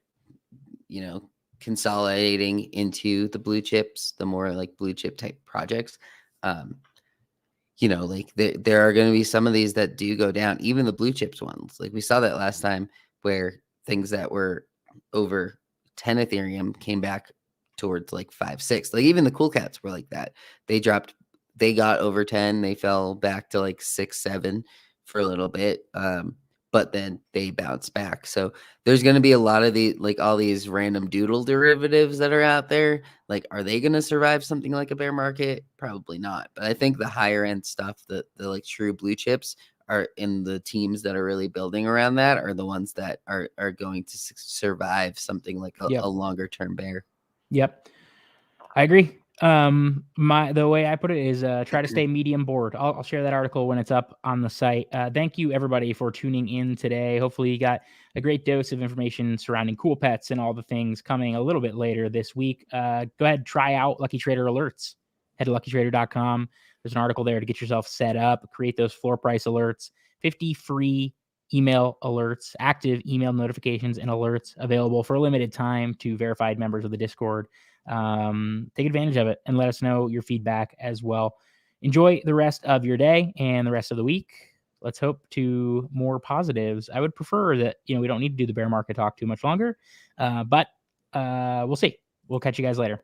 S2: consolidating into the blue chips, the more like blue chip type projects. Um, like there are going to be some of these that do go down, even the blue chips ones. Like we saw that last time where things that were over 10 Ethereum came back towards like 5, 6. Like even the cool cats were like that. They got over 10, they fell back to like 6, 7 for a little bit. But then they bounce back. So there's going to be a lot of all these random doodle derivatives that are out there. Like, are they going to survive something like a bear market? Probably not. But I think the higher end stuff, the like true blue chips, are in the teams that are really building around that, are the ones that are going to survive something like a longer term bear.
S1: Yep. I agree. The way I put it is try to stay medium board. I'll share that article when it's up on the site. Thank you everybody for tuning in today. Hopefully you got a great dose of information surrounding cool pets and all the things coming a little bit later this week. Go ahead, try out Lucky Trader alerts. Head to luckytrader.com. There's an article there to get yourself set up, create those floor price alerts, 50 free email alerts, active email notifications and alerts available for a limited time to verified members of the Discord. Take advantage of it and let us know your feedback as well. Enjoy the rest of your day and the rest of the week. Let's hope to more positives. I would prefer that, we don't need to do the bear market talk too much longer, but we'll see. We'll catch you guys later.